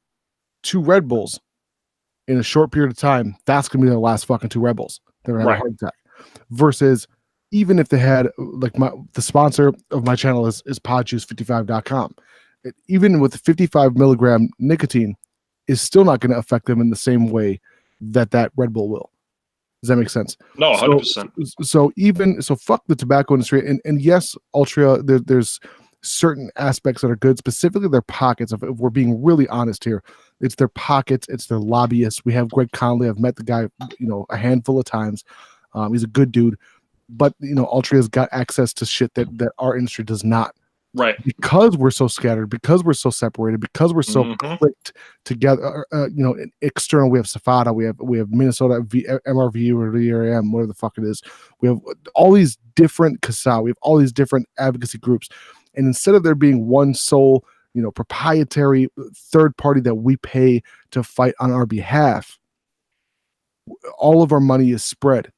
2 Red Bulls in a short period of time, that's gonna be their last fucking 2 Red Bulls. They're gonna have a heart attack. Versus even if they had like the sponsor of my channel is podjuice55.com. Even with 55 milligram nicotine is still not going to affect them in the same way that Red Bull will. Does that make sense? No, 100%. So fuck the tobacco industry. And yes, Altria, there's certain aspects that are good, specifically their pockets. If we're being really honest here, it's their pockets, it's their lobbyists. We have Greg Conley. I've met the guy, a handful of times. He's a good dude, but Altria's got access to shit that our industry does not. Right. Because we're so scattered, because we're so separated, because we're so clicked together. External, we have Safada, we have Minnesota MRV or VRM, whatever the fuck it is. We have all these different CASA. We have all these different advocacy groups, and instead of there being one sole, proprietary third party that we pay to fight on our behalf, all of our money is spread.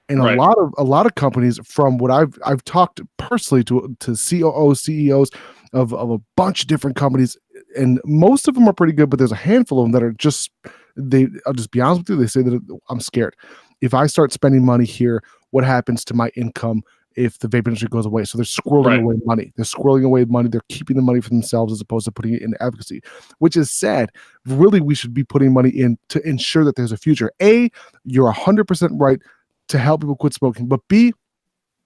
And a lot of companies, from what I've talked personally to COOs, CEOs of a bunch of different companies, and most of them are pretty good, but there's a handful of them that are I'll just be honest with you, they say that I'm scared. If I start spending money here, what happens to my income if the vape industry goes away? So they're squirreling away money. They're squirreling away money. They're keeping the money for themselves as opposed to putting it into advocacy, which is sad. Really, we should be putting money in to ensure that there's a future. A, you're 100% right to help people quit smoking. But B,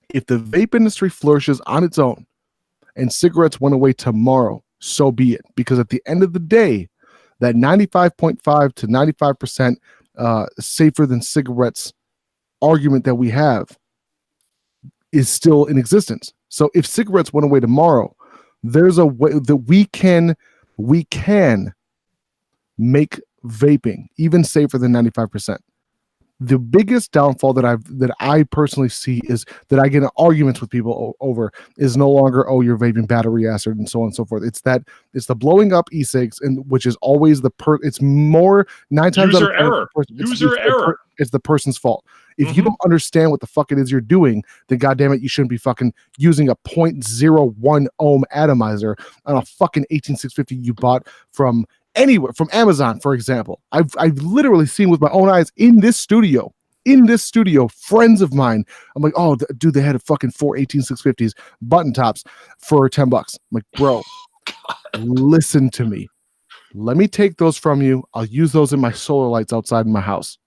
if the vape industry flourishes on its own and cigarettes went away tomorrow, so be it. Because at the end of the day, that 95.5 to 95% safer than cigarettes argument that we have is still in existence. So if cigarettes went away tomorrow, there's a way that we can make vaping even safer than 95%. The biggest downfall that I personally see is that I get in arguments with people over is no longer, oh, you're vaping battery acid and so on and so forth. It's the blowing up e-cigs, and which is always it's more 9 times user out of 10 error. It's the person's fault. If you don't understand what the fuck it is you're doing, then goddamn it, you shouldn't be fucking using a 0.01 ohm atomizer on a fucking 18650 you bought from anywhere, from Amazon, for example. I've literally seen with my own eyes in this studio, friends of mine. I'm like, oh, dude, they had a fucking 4 18650s button tops for $10. I'm like, bro, listen to me. Let me take those from you. I'll use those in my solar lights outside in my house.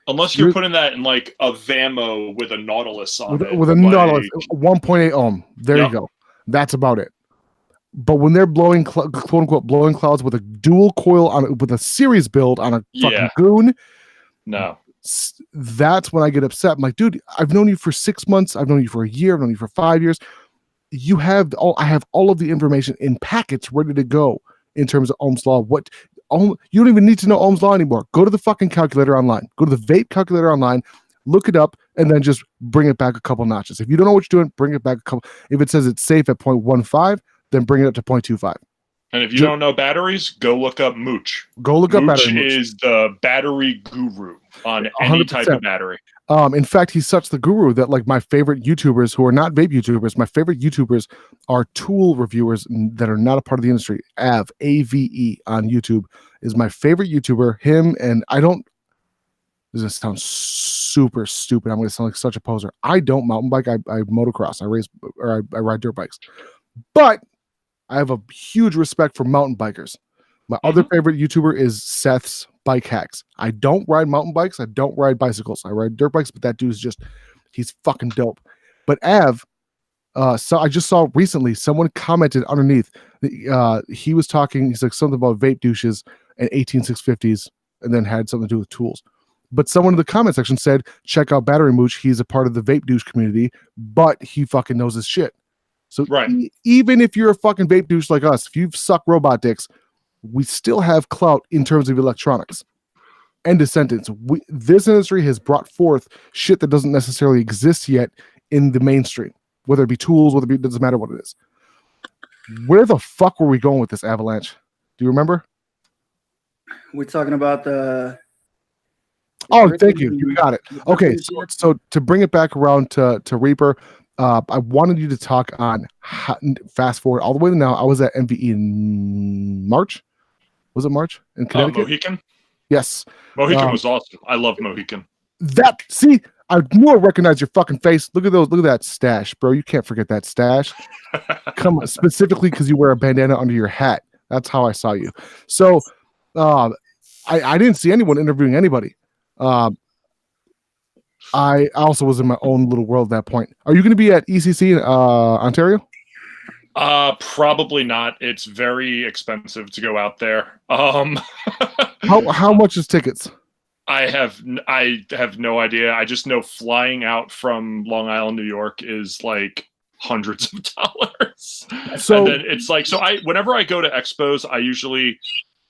Unless you're putting that in like a Vamo with a Nautilus on it. With a Nautilus, 1.8 ohm. There you go. That's about it. But when they're blowing, quote unquote, blowing clouds with a dual coil with a series build on a fucking goon, no, that's when I get upset. I'm like, dude, I've known you for 6 months. I've known you for a year. I've known you for 5 years. I have all of the information in packets ready to go in terms of Ohm's Law. You don't even need to know Ohm's Law anymore. Go to the fucking calculator online. Go to the vape calculator online. Look it up, and then just bring it back a couple notches. If you don't know what you're doing, bring it back a couple. If it says it's safe at 0.15, then bring it up to 0.25. And if you don't know batteries, go look up Mooch. Go look up battery. Mooch is the battery guru on any 100%. Type of battery. In fact, he's such the guru that like my favorite YouTubers who are not vape YouTubers, my favorite YouTubers are tool reviewers that are not a part of the industry. AVE on YouTube is my favorite YouTuber. Him and I don't. This is gonna sound super stupid. I'm gonna sound like such a poser. I don't mountain bike. I motocross. I ride dirt bikes. But I have a huge respect for mountain bikers. My other favorite YouTuber is Seth's Bike Hacks. I don't ride mountain bikes. I don't ride bicycles. I ride dirt bikes, but that dude's he's fucking dope. But so I just saw recently someone commented underneath. He was talking, he's like something about vape douches and 18650s, and then had something to do with tools. But someone in the comment section said, check out Battery Mooch. He's a part of the vape douche community, but he fucking knows his shit. So even if you're a fucking vape douche like us, if you've sucked robot dicks, we still have clout in terms of electronics. End of sentence. This industry has brought forth shit that doesn't necessarily exist yet in the mainstream, whether it be tools, whether it doesn't matter what it is. Where the fuck were we going with this, Avalanche? Do you remember? We're talking about the. Oh, thank you. You got it. Okay, so to bring it back around to Reaper, I wanted you to talk on fast forward all the way to now. I was at MVE in March. Was it March in Connecticut? Mohican? Yes. Mohican was awesome. I love Mohican. I knew I recognized your fucking face. Look at that stash, bro. You can't forget that stash. Come on, specifically because you wear a bandana under your hat. That's how I saw you. So I didn't see anyone interviewing anybody. I also was in my own little world at that point. Are you going to be at ECC in Ontario? Probably not. It's very expensive to go out there. How much is tickets? I have no idea. I just know flying out from Long Island, New York is like hundreds of dollars. So and then it's like, whenever I go to expos, I usually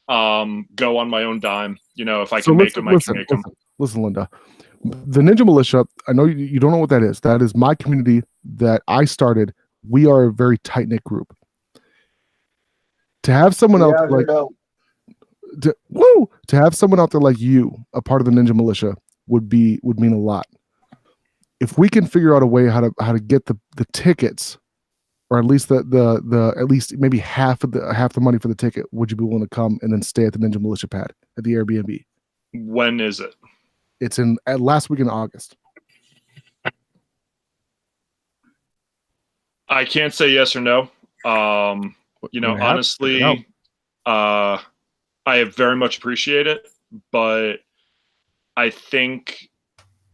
go on my own dime. You know, if I can make them, I can make them. Listen, Linda, the Ninja Militia, I know you don't know what that is. That is my community that I started. We are a very tight-knit group. To have someone else like to have someone out there like you, a part of the Ninja Militia, would mean a lot. If we can figure out a way how to get the tickets, or at least the at least maybe half the money for the ticket, would you be willing to come and then stay at the Ninja Militia pad at the Airbnb? When is it? It's at last week in August. I can't say yes or no. Honestly, I very much appreciate it, but I think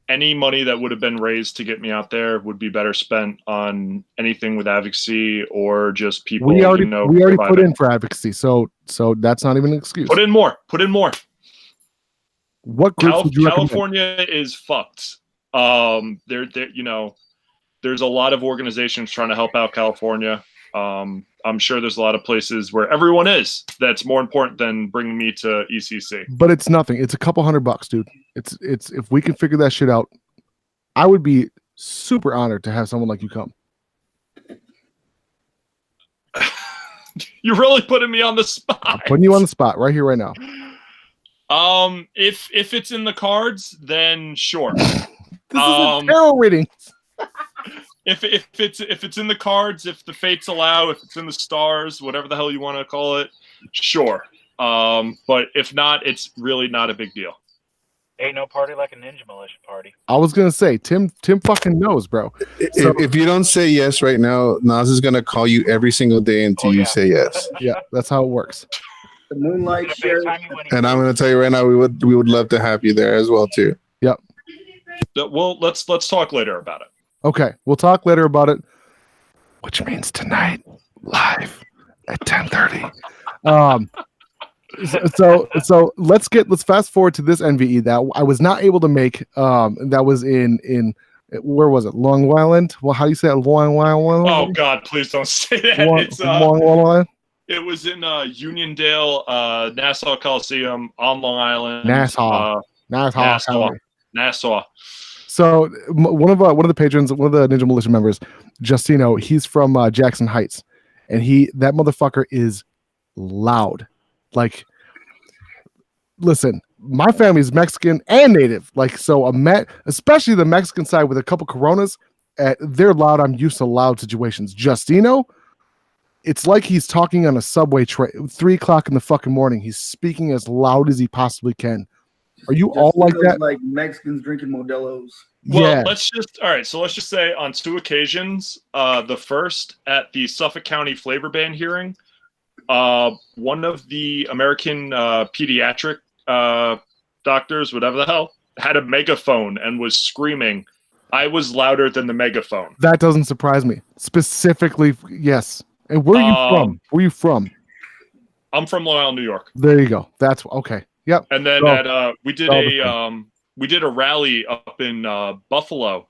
any money that would have been raised to get me out there would be better spent on anything with advocacy or just people. We already put in for advocacy, so that's not even an excuse. Put in more. What groups would you California recommend? Is fucked. There's a lot of organizations trying to help out California. I'm sure there's a lot of places where everyone is. That's more important than bringing me to ECC. But it's nothing. It's a couple $100, dude. It's if we can figure that shit out, I would be super honored to have someone like you come. You're really putting me on the spot. I'm putting you on the spot right here, right now. If it's in the cards, then sure. This is a tarot reading. If it's in the cards, if the fates allow, if it's in the stars, whatever the hell you want to call it, sure. But if not, it's really not a big deal. Ain't no party like a Ninja Militia party. I was gonna say, Tim fucking knows, bro. If you don't say yes right now, Nas is gonna call you every single day until you say yes. Yeah, that's how it works. The Moonlight Sheriff. And I'm gonna tell you right now, we would love to have you there as well too. Yep. Well, let's talk later about it. Okay, we'll talk later about it, which means tonight, live at 10:30. So let's fast forward to this NVE that I was not able to make. That was in where was it? Long Island? Well, how do you say it? Long Island? Oh God, please don't say that. Long Island. It was in Uniondale, Nassau Coliseum on Long Island. Nassau. So one of the patrons, one of the Ninja Militia members, Justino, he's from Jackson Heights, and that motherfucker is loud. Like, listen, my family is Mexican and Native. Like, so especially the Mexican side with a couple Coronas, they're loud. I'm used to loud situations. Justino, it's like he's talking on a subway train. 3:00 in the fucking morning. He's speaking as loud as he possibly can. Are you all like that? Like Mexicans drinking Modelo's. Well, yeah. let's just say on 2 occasions, the first at the Suffolk County Flavor Ban hearing, one of the American pediatric doctors, whatever the hell, had a megaphone and was screaming. I was louder than the megaphone. That doesn't surprise me. Specifically, yes. And where are you from? Where are you from? I'm from Long Island, New York. There you go. That's okay. Yep. And then we did a rally up in Buffalo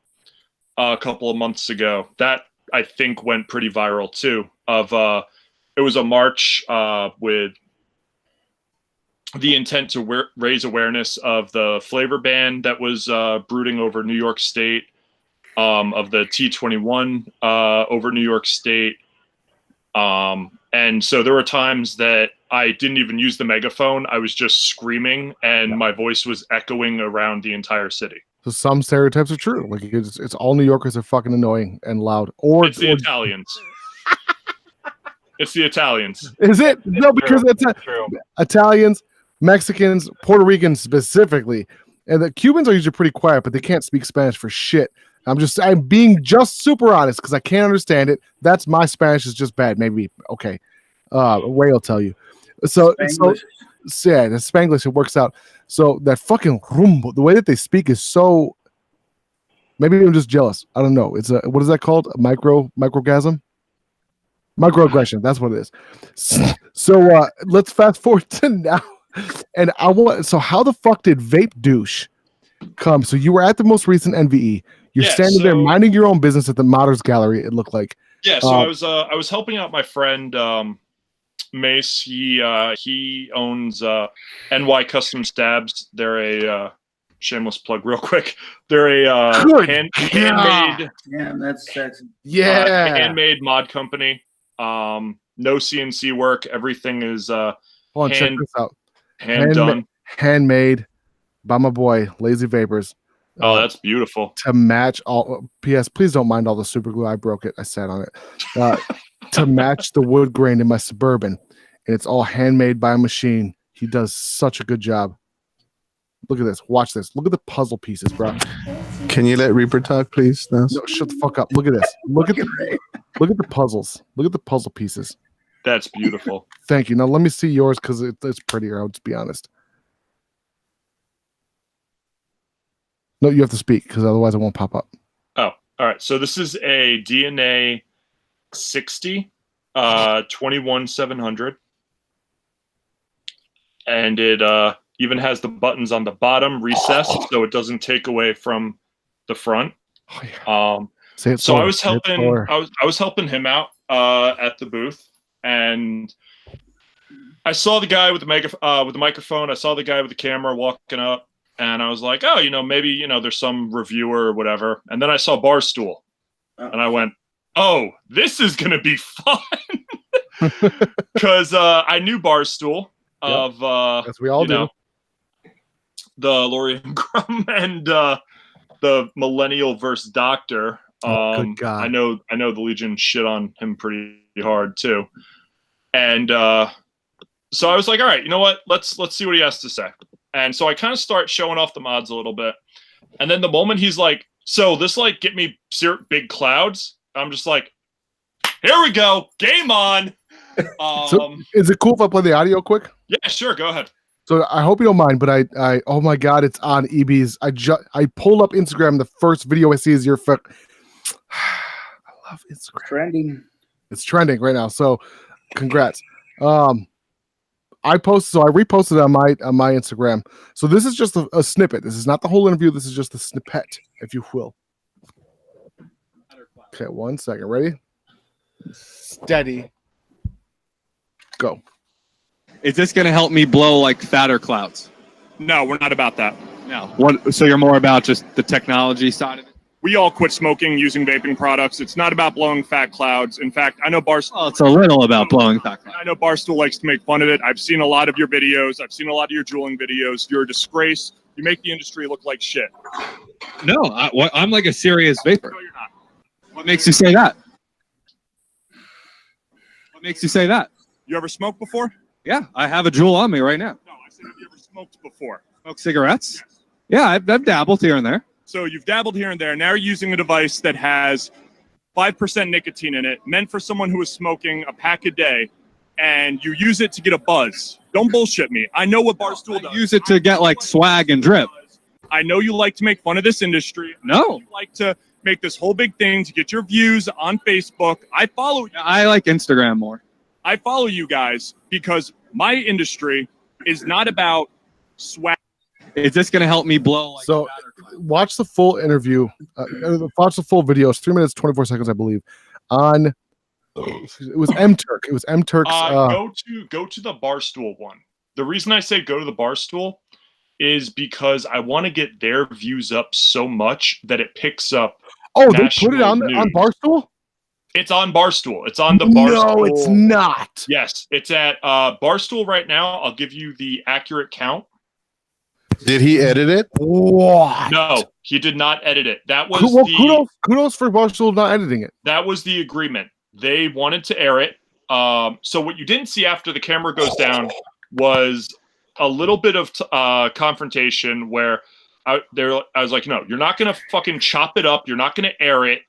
a couple of months ago. That I think went pretty viral too. It was a march with the intent to raise awareness of the flavor ban that was brooding over New York State, of the T21 over New York State. And so there were times that I didn't even use the megaphone. I was just screaming, and my voice was echoing around the entire city. So some stereotypes are true. Like it's all New Yorkers are fucking annoying and loud. Or it's the Italians. It's the Italians. Is it? No, because it's true. Italians, Mexicans, Puerto Ricans specifically, and the Cubans are usually pretty quiet, but they can't speak Spanish for shit. I'm being just super honest because I can't understand it. That's my Spanish is just bad. Maybe okay. Ray will tell you. So yeah, the Spanglish, it works out. So that fucking rumbo, the way that they speak is so. Maybe I'm just jealous. I don't know. It's a what is that called? A microgasm. Microaggression. That's what it is. So let's fast forward to now. And so how the fuck did Vape Douche come? So you were at the most recent NVE. You're standing there minding your own business at the Modders Gallery, it looked like. Yeah, so I was helping out my friend Mace. He owns NY Custom Stabs. They're a shameless plug real quick. They're a handmade. Damn, that's sexy. Yeah. Handmade mod company. No CNC work. Everything is hold on, check this out. Hand done. Handmade by my boy, Lazy Vapors. Oh, that's beautiful. To match all. P.S. Please don't mind all the super glue. I broke it. I sat on it. To match the wood grain in my Suburban, and it's all handmade by a machine. He does such a good job. Look at this. Watch this. Look at the puzzle pieces, bro. Can you let Reaper talk, please? No, shut the fuck up. Look at this. Look at the puzzles. Look at the puzzle pieces. That's beautiful. Thank you. Now let me see yours because it's prettier. I'll just be honest. No, you have to speak because otherwise it won't pop up. Oh, all right. So this is a DNA 60, 21700, and it even has the buttons on the bottom recessed, so it doesn't take away from the front. Oh, yeah. So I was helping. I was helping him out at the booth, and I saw the guy with the microphone. I saw the guy with the camera walking up. And I was like, oh, maybe, there's some reviewer or whatever. And then I saw Barstool. And I went, oh, this is going to be fun. Because I knew Barstool of, as we all do, the Laurie Grum and the Millennial versus Doctor. Good God. I know the Legion shit on him pretty hard, too. And so I was like, all right, you know what? Let's see what he has to say. And so I kind of start showing off the mods a little bit. And then the moment he's like, so this get me big clouds, I'm just like, here we go. Game on. So is it cool if I play the audio quick? Yeah, sure. Go ahead. So I hope you don't mind, but I oh my God, it's on EB's. I pulled up Instagram. The first video I see is your I love Instagram. Trending. It's trending right now. So congrats. I reposted it on my Instagram. So this is just a snippet. This is not the whole interview. This is just a snippet, if you will. Okay, 1 second. Ready? Steady. Go. Is this going to help me blow fatter clouds? No, we're not about that. No. What? So you're more about just the technology side of it? We all quit smoking using vaping products. It's not about blowing fat clouds. In fact, I know Barstool. Well, it's a little about blowing fat clouds. I know Barstool likes to make fun of it. I've seen a lot of your videos. I've seen a lot of your juuling videos. You're a disgrace. You make the industry look like shit. No, I'm like a serious vapor. No, you're not. What makes you say that? What makes you say that? You ever smoked before? Yeah, I have a Juul on me right now. No, I said, have you ever smoked before? Smoke cigarettes? Yes. Yeah, I've dabbled here and there. So you've dabbled here and there. Now you're using a device that has 5% nicotine in it, meant for someone who is smoking a pack a day, and you use it to get a buzz. Don't bullshit me. I know what Barstool does. Use it to get swag and drip. I know you like to make fun of this industry. No. You like to make this whole big thing to get your views on Facebook. I follow you. I like Instagram more. I follow you guys because my industry is not about swag. Is this going to help me blow? So watch the full interview. Watch the full video. It's 3 minutes, 24 seconds, I believe. On it was M Turk. It was M Turk's. Go to the Barstool one. The reason I say go to the Barstool is because I want to get their views up so much that it picks up. Oh, they put it on news. Barstool? It's on Barstool. It's on the Barstool. No, it's not. Yes, it's at Barstool right now. I'll give you the accurate count. Did he edit it? What? No, he did not edit it. That was kudos for Barstool not editing it. That was the agreement. They wanted to air it. So what you didn't see after the camera goes down was a little bit of confrontation where I was like, no, you're not going to fucking chop it up. You're not going to air it.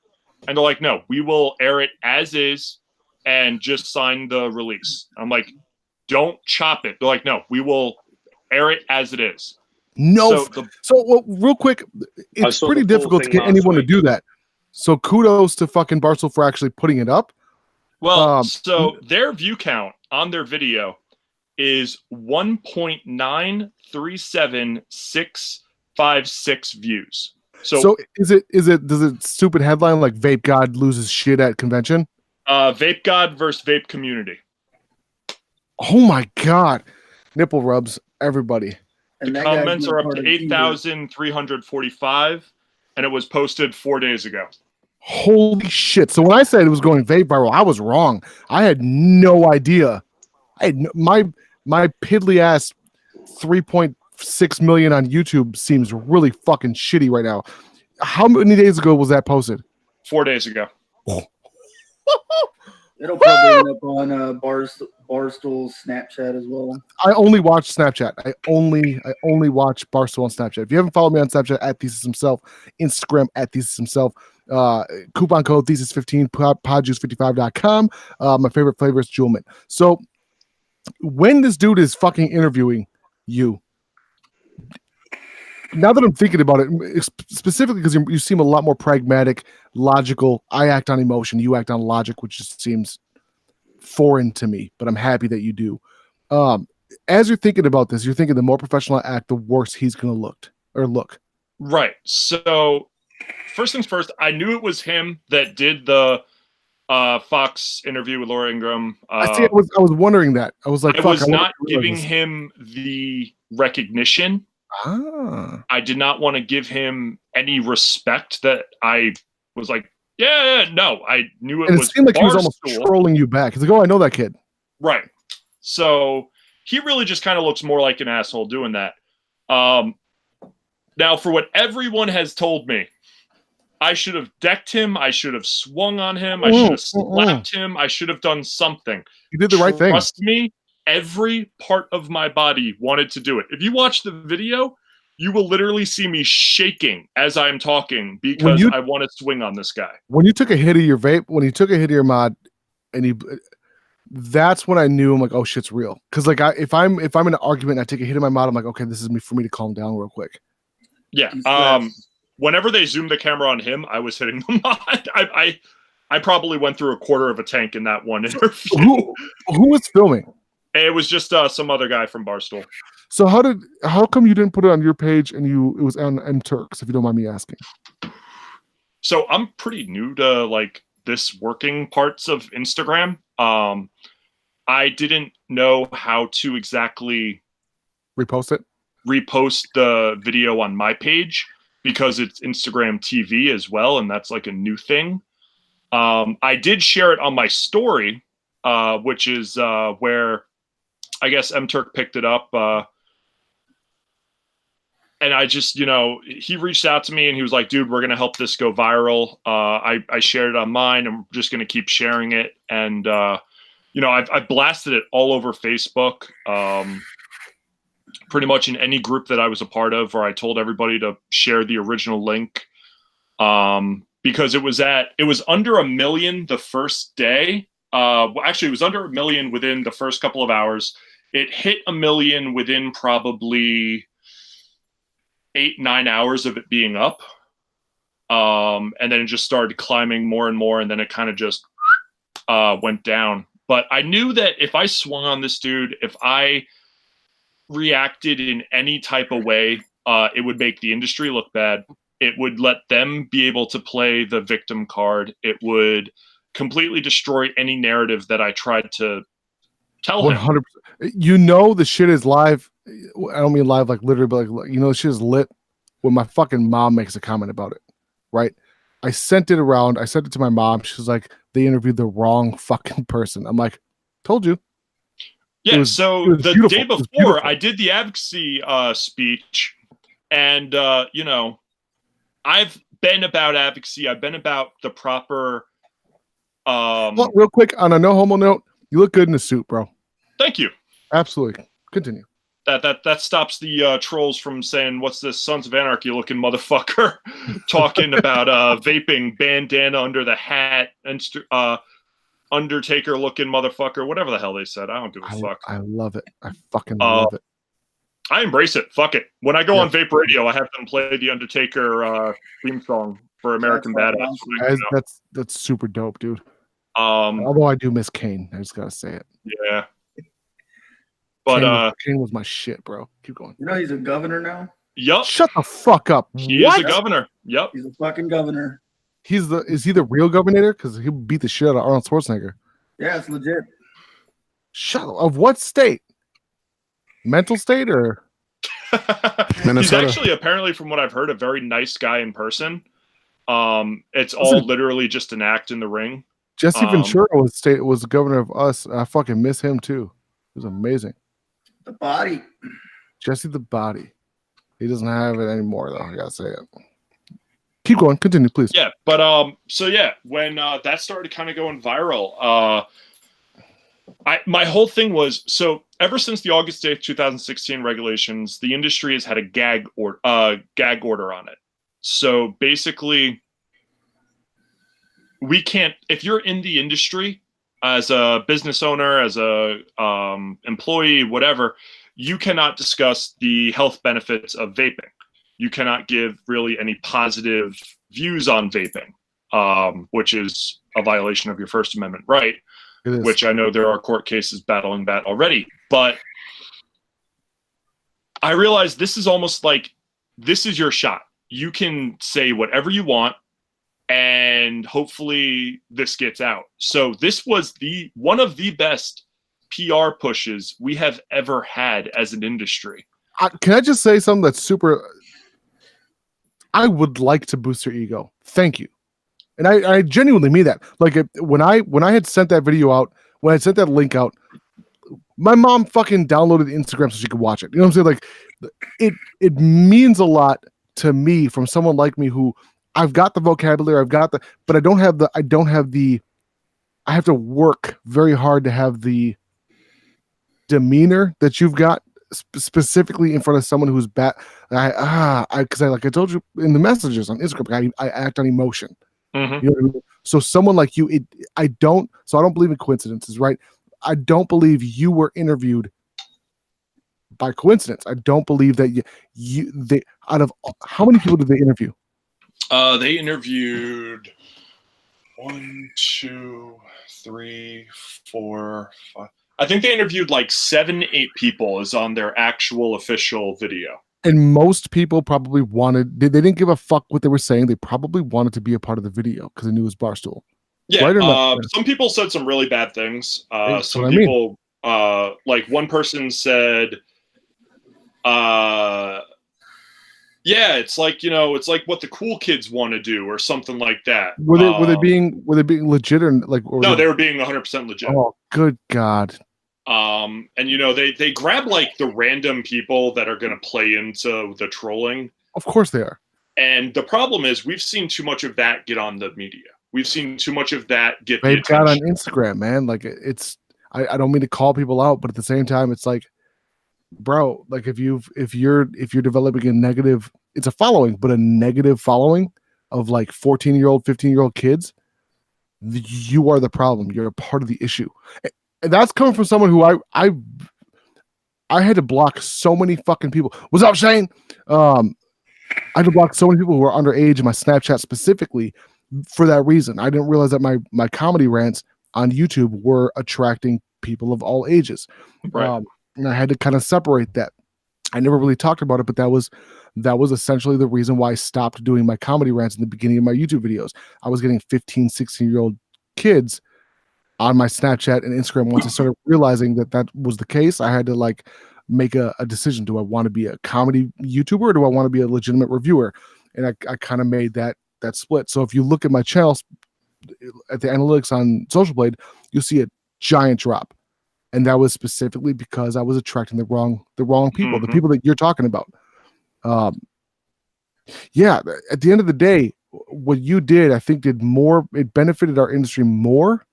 And they're like, no, we will air it as is and just sign the release. I'm like, don't chop it. They're like, no, we will air it as it is. No. So real quick, it's pretty difficult to get anyone to do that. So kudos to fucking Barstool for actually putting it up. Well, so their view count on their video is 1.937656 views. So does it stupid headline like Vape God loses shit at convention? Vape God versus Vape Community. Oh my God. Nipple rubs, everybody. And the comments are up to 8,345 and it was posted 4 days ago. Holy shit. So when I said it was going vape viral, I was wrong. I had no idea. I had my piddly ass 3.6 million on YouTube seems really fucking shitty right now. How many days ago was that posted? 4 days ago. It'll probably end up on Barstool Snapchat as well. I only watch Snapchat. I only watch Barstool on Snapchat. If you haven't followed me on Snapchat at ThesisHimself, Instagram at ThesisHimself, coupon code Thesis15, podjuice55.com. My favorite flavor is Jewel Mint. So when this dude is fucking interviewing you, now that I'm thinking about it, specifically because you seem a lot more pragmatic, logical. I act on emotion, you act on logic, which just seems foreign to me, but I'm happy that you do. As you're thinking about this, you're thinking the more professional I act, the worse he's going to look. Right. So first things first, I knew it was him that did the Fox interview with Laura Ingraham. I was wondering that. I was like, I was not giving him the recognition. I did not want to give him any respect that I was like, no, I knew it seemed like he was almost trolling you back. He's like, oh, I know that kid. Right. So he really just kind of looks more like an asshole doing that. Now, for what everyone has told me, I should have decked him. I should have swung on him. I should have slapped him. I should have done something. You did the right thing. Trust me, every part of my body wanted to do it. If you watch the video, you will literally see me shaking as I'm talking because I want to swing on this guy. When you took a hit of your vape, when you took a hit of your mod, and that's when I knew. I'm like, oh shit's real. Because like if I'm in an argument and I take a hit of my mod, I'm like, okay, this is for me to calm down real quick. Yeah. Whenever they zoomed the camera on him, I was hitting the mod. I probably went through a quarter of a tank in that one interview. Who was filming? It was just some other guy from Barstool. So how come you didn't put it on your page and it was on Turks, if you don't mind me asking? So I'm pretty new to like this working parts of Instagram. I didn't know how to exactly repost the video on my page because it's Instagram TV as well, and that's like a new thing. I did share it on my story, which is where I guess M-Turk picked it up. And I just, he reached out to me and he was like, dude, we're going to help this go viral. I shared it on mine. I'm just going to keep sharing it. And, I've blasted it all over Facebook, pretty much in any group that I was a part of, where I told everybody to share the original link. Because it was under 1 million the first day. Actually, it was under 1 million within the first couple of hours. It hit 1 million within probably 8-9 hours of it being up. And then it just started climbing more and more, and then it kind of just went down. But I knew that if I swung on this dude, if I reacted in any type of way, it would make the industry look bad. It would let them be able to play the victim card. It would completely destroy any narrative that I tried to Tell him. 100%. You know the shit is live. I don't mean live like literally, but like, you know, the shit is lit when my fucking mom makes a comment about it, right? I sent it around. I sent it to my mom. She's like, they interviewed the wrong fucking person. I'm like, told you. Yeah, so the beautiful. day before, I did the advocacy speech, and, you know, I've been about advocacy. I've been about the proper... Well, real quick, on a no homo note, you look good in a suit, bro. Thank you. Absolutely. Continue. That stops the trolls from saying, what's this Sons of Anarchy looking motherfucker talking about vaping, bandana under the hat, and Undertaker looking motherfucker, whatever the hell they said. I don't give a fuck. I love it. I fucking love it. I embrace it. Fuck it. When I go on Vape Radio, I have them play the Undertaker theme song for American Badass. That's super dope, dude. Although I do miss Kane. I just gotta say it. Yeah. But Kane was my shit, bro. Keep going. You know he's a governor now? Yup. Shut the fuck up. He is a governor. Yup. He's a fucking governor. Is he the real governor? Because he beat the shit out of Arnold Schwarzenegger. Yeah, it's legit. Shut up. Of what state? Mental state or He's actually, apparently, from what I've heard, a very nice guy in person. It's all literally just an act in the ring. Jesse Ventura was the governor of us. I fucking miss him too. It was amazing. The body. Jesse the body. He doesn't have it anymore though. I gotta say it. Keep going. Continue, please. Yeah, but so yeah, when that started kind of going viral, my whole thing was, so ever since the August 8th, 2016 regulations, the industry has had a gag order on it. So basically, we can't, if you're in the industry as a business owner, as a employee, whatever, you cannot discuss the health benefits of vaping. You cannot give really any positive views on vaping, which is a violation of your First Amendment right, which I know there are court cases battling that already. But I realized this is almost like, this is your shot. You can say whatever you want, and hopefully this gets out. So this was one of the best PR pushes we have ever had as an industry. Can I just say something that's super... I would like to boost your ego. Thank you. And I genuinely mean that. Like when I had sent that video out, when I sent that link out, my mom fucking downloaded Instagram so she could watch it. You know what I'm saying? Like it means a lot to me from someone like me who I've got the vocabulary, but I have to work very hard to have the demeanor that you've got specifically in front of someone who's bad. Because I told you in the messages on Instagram, I act on emotion. Mm-hmm. You know what I mean? So someone like you, I don't believe in coincidences, right? I don't believe you were interviewed by coincidence. I don't believe that they out of how many people did they interview? They interviewed 1, 2, 3, 4, 5. I think they interviewed like 7, 8 people is on their actual official video. And most people probably they didn't give a fuck what they were saying. They probably wanted to be a part of the video because they knew it was Barstool. Yeah, right some people said some really bad things. Some people, like one person said, yeah, it's like, it's like what the cool kids want to do or something like that. Were they being legit or like? Or no, they were being 100% legit. Oh, good God. And they grab like the random people that are going to play into the trolling. Of course they are. And the problem is we've seen too much of that get on the media. We've seen too much of that get They've got on Instagram, man. Like I don't mean to call people out, but at the same time, it's like, bro, like if you're developing a negative, it's a following, but a negative following of like 14-year-old, 15-year-old kids, you are the problem. You're a part of the issue. And that's coming from someone who I had to block so many fucking people. What's up, Shane? I had to block so many people who are underage in my Snapchat specifically for that reason. I didn't realize that my comedy rants on YouTube were attracting people of all ages. Right. And I had to kind of separate that. I never really talked about it, but that was essentially the reason why I stopped doing my comedy rants in the beginning of my YouTube videos. I was getting 15, 16-year-old kids on my Snapchat and Instagram. Once I started realizing that that was the case, I had to like make a decision. Do I want to be a comedy YouTuber or do I want to be a legitimate reviewer? And I kind of made that split. So if you look at my channel at the analytics on Social Blade, you'll see a giant drop. And that was specifically because I was attracting the wrong people, the people that you're talking about. Yeah, at the end of the day, what you did, I think it benefited our industry more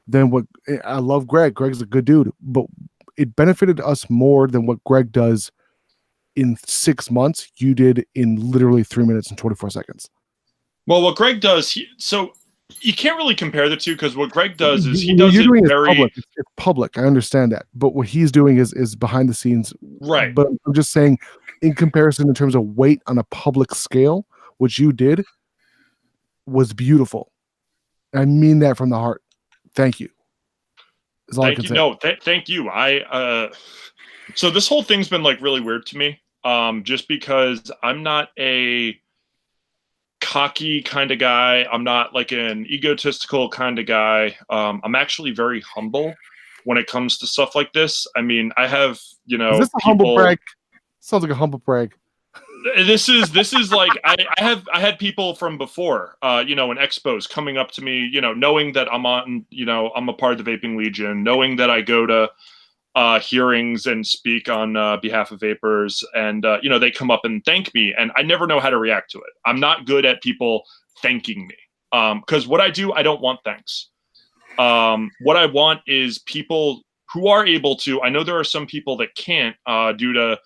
than what I love Greg. Greg's a good dude, but it benefited us more than what Greg does in 6 months. You did in literally 3 minutes and 24 seconds. Well, what Greg does, so you can't really compare the two because what Greg does is he What does you're it doing very is public. It's public. I understand that, but what he's doing is behind the scenes. right. But I'm just saying, in comparison, in terms of weight on a public scale, what you did was beautiful. I mean that from the heart. Thank you. That's all I Thank can you. say. No, thank you. So this whole thing's been like really weird to me. Just because I'm not a cocky kind of guy. I'm not like an egotistical kind of guy. I'm actually very humble when it comes to stuff like this. I mean, I have, you know, Is this a humble brag? Sounds like a humble brag. This is like I had people from before, you know, in expos coming up to me, you know, knowing that I'm on, you know, I'm a part of the Vaping Legion, knowing that I go to hearings and speak on behalf of vapors, and you know, they come up and thank me, and I never know how to react to it. I'm not good at people thanking me, because what I do, I don't want thanks. What I want is people who are able to. I know there are some people that can't due to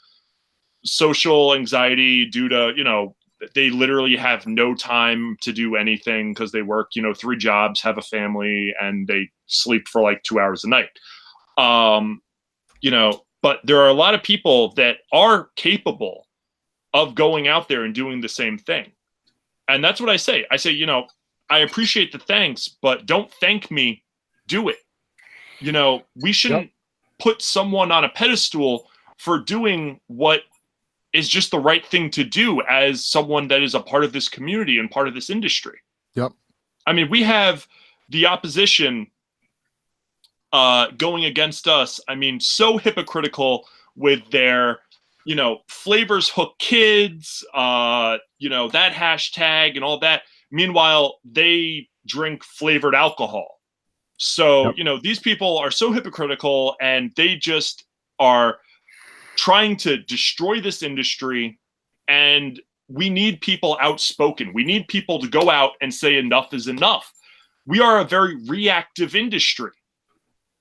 social anxiety, due to, you know, they literally have no time to do anything because they work, you know, 3 jobs, have a family, and they sleep for like 2 hours a night. You know, but there are a lot of people that are capable of going out there and doing the same thing. And that's what I say. I say, you know, I appreciate the thanks, but don't thank me, do it. You know, we shouldn't put someone on a pedestal for doing what is just the right thing to do as someone that is a part of this community and part of this industry. Yep. I mean, we have the opposition going against us. I mean, so hypocritical with their, you know, flavors hook kids, you know, that hashtag and all that. Meanwhile, they drink flavored alcohol. So, you know, these people are so hypocritical, and they just are trying to destroy this industry. And we need people outspoken. We need people to go out and say enough is enough. We are a very reactive industry.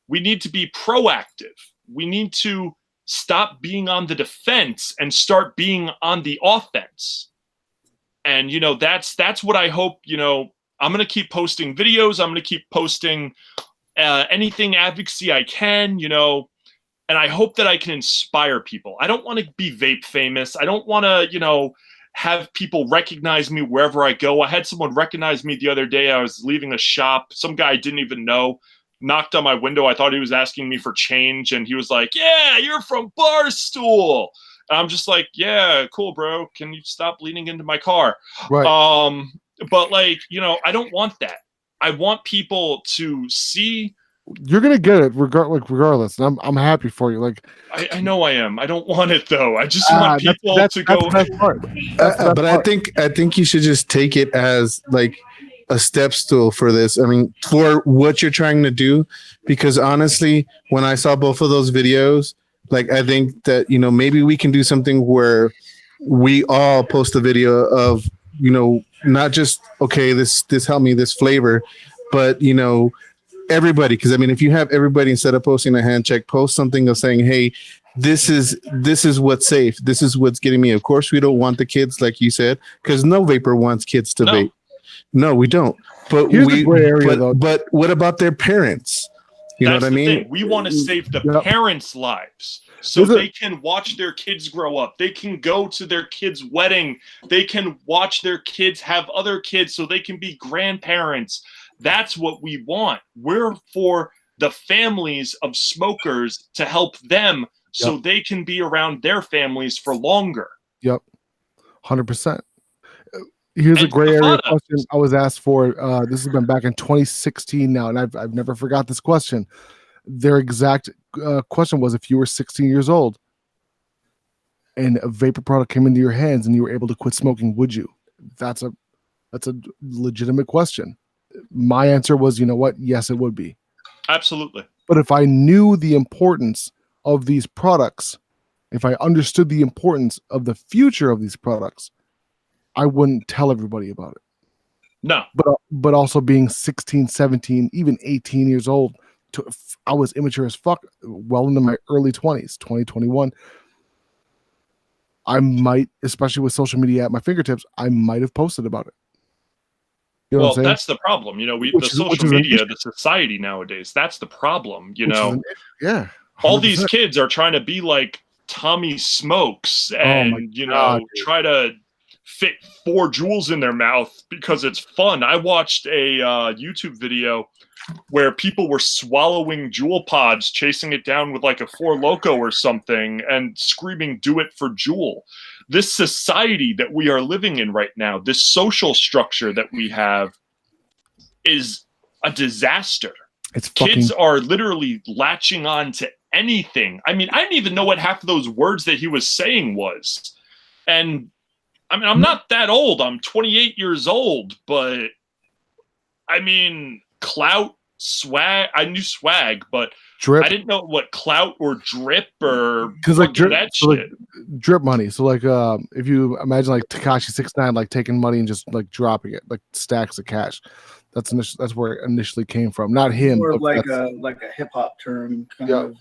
We need to be proactive. We need to stop being on the defense and start being on the offense. And, you know, that's what I hope. You know, I'm going to keep posting videos. I'm going to keep posting anything advocacy I can, you know, and I hope that I can inspire people. I don't want to be vape famous. I don't want to, you know, have people recognize me wherever I go. I had someone recognize me the other day. I was leaving a shop. Some guy I didn't even know knocked on my window. I thought he was asking me for change, and he was like, "Yeah, you're from Barstool." And I'm just like, "Yeah, cool, bro. Can you stop leaning into my car?" Right. But like, you know, I don't want that. I want people to see. You're gonna get it regardless, and I'm happy for you. Like, I know I am. I don't want it though. I just want people to go. That's the best part. But I think you should just take it as like a step stool for this. I mean, for what you're trying to do, because honestly, when I saw both of those videos, like, I think that, you know, maybe we can do something where we all post a video of, you know, not just, okay, this helped me, this flavor, but, you know, everybody. Because I mean, if you have everybody, instead of posting a hand check, post something of saying, hey, this is what's safe. This is what's getting me. Of course, we don't want the kids, like you said, because no vapor wants kids to vape. No, we don't. But but what about their parents? You know what I mean? We want to save the parents' lives so they can watch their kids grow up. They can go to their kids' wedding. They can watch their kids have other kids so they can be grandparents. That's what we want. We're for the families of smokers to help them so they can be around their families for longer. Yep. 100%. Here's a And gray the area thought of- question I was asked for. This has been back in 2016 now, and I've never forgot this question. Their exact question was, if you were 16 years old and a vapor product came into your hands and you were able to quit smoking, would you? That's a legitimate question. My answer was, you know what? Yes, it would be. Absolutely. But if I knew the importance of these products, if I understood the importance of the future of these products, I wouldn't tell everybody about it. No. But also being 16, 17, even 18 years old, I was immature as fuck, well into my early 20s, 2021. I might, especially with social media at my fingertips, I might have posted about it. You know Well, what I'm saying? that's the problem. You know, the Which is social an media, issue. the society nowadays, that's the problem. You Which is know, an issue. Yeah. all these 100%. kids are trying to be like Tommy Smokes Oh my and, you God, know, try to fit 4 jewels in their mouth because it's fun. I watched a YouTube video where people were swallowing jewel pods, chasing it down with like a 4 Loko or something and screaming, "Do it for Jewel." This society that we are living in right now, this social structure that we have is a disaster. It's Kids are literally latching on to anything. I mean, I didn't even know what half of those words that he was saying was. And I mean, I'm not that old. I'm 28 years old, but I mean, clout, swag. I knew swag, but drip. I didn't know what clout or drip or Because like drip, that so shit. like drip money. So like if you imagine like Tekashi 6ix9ine like taking money and just like dropping it, like stacks of cash. That's where it initially came from. Not him, More but of like a hip hop term, kind Yeah. of.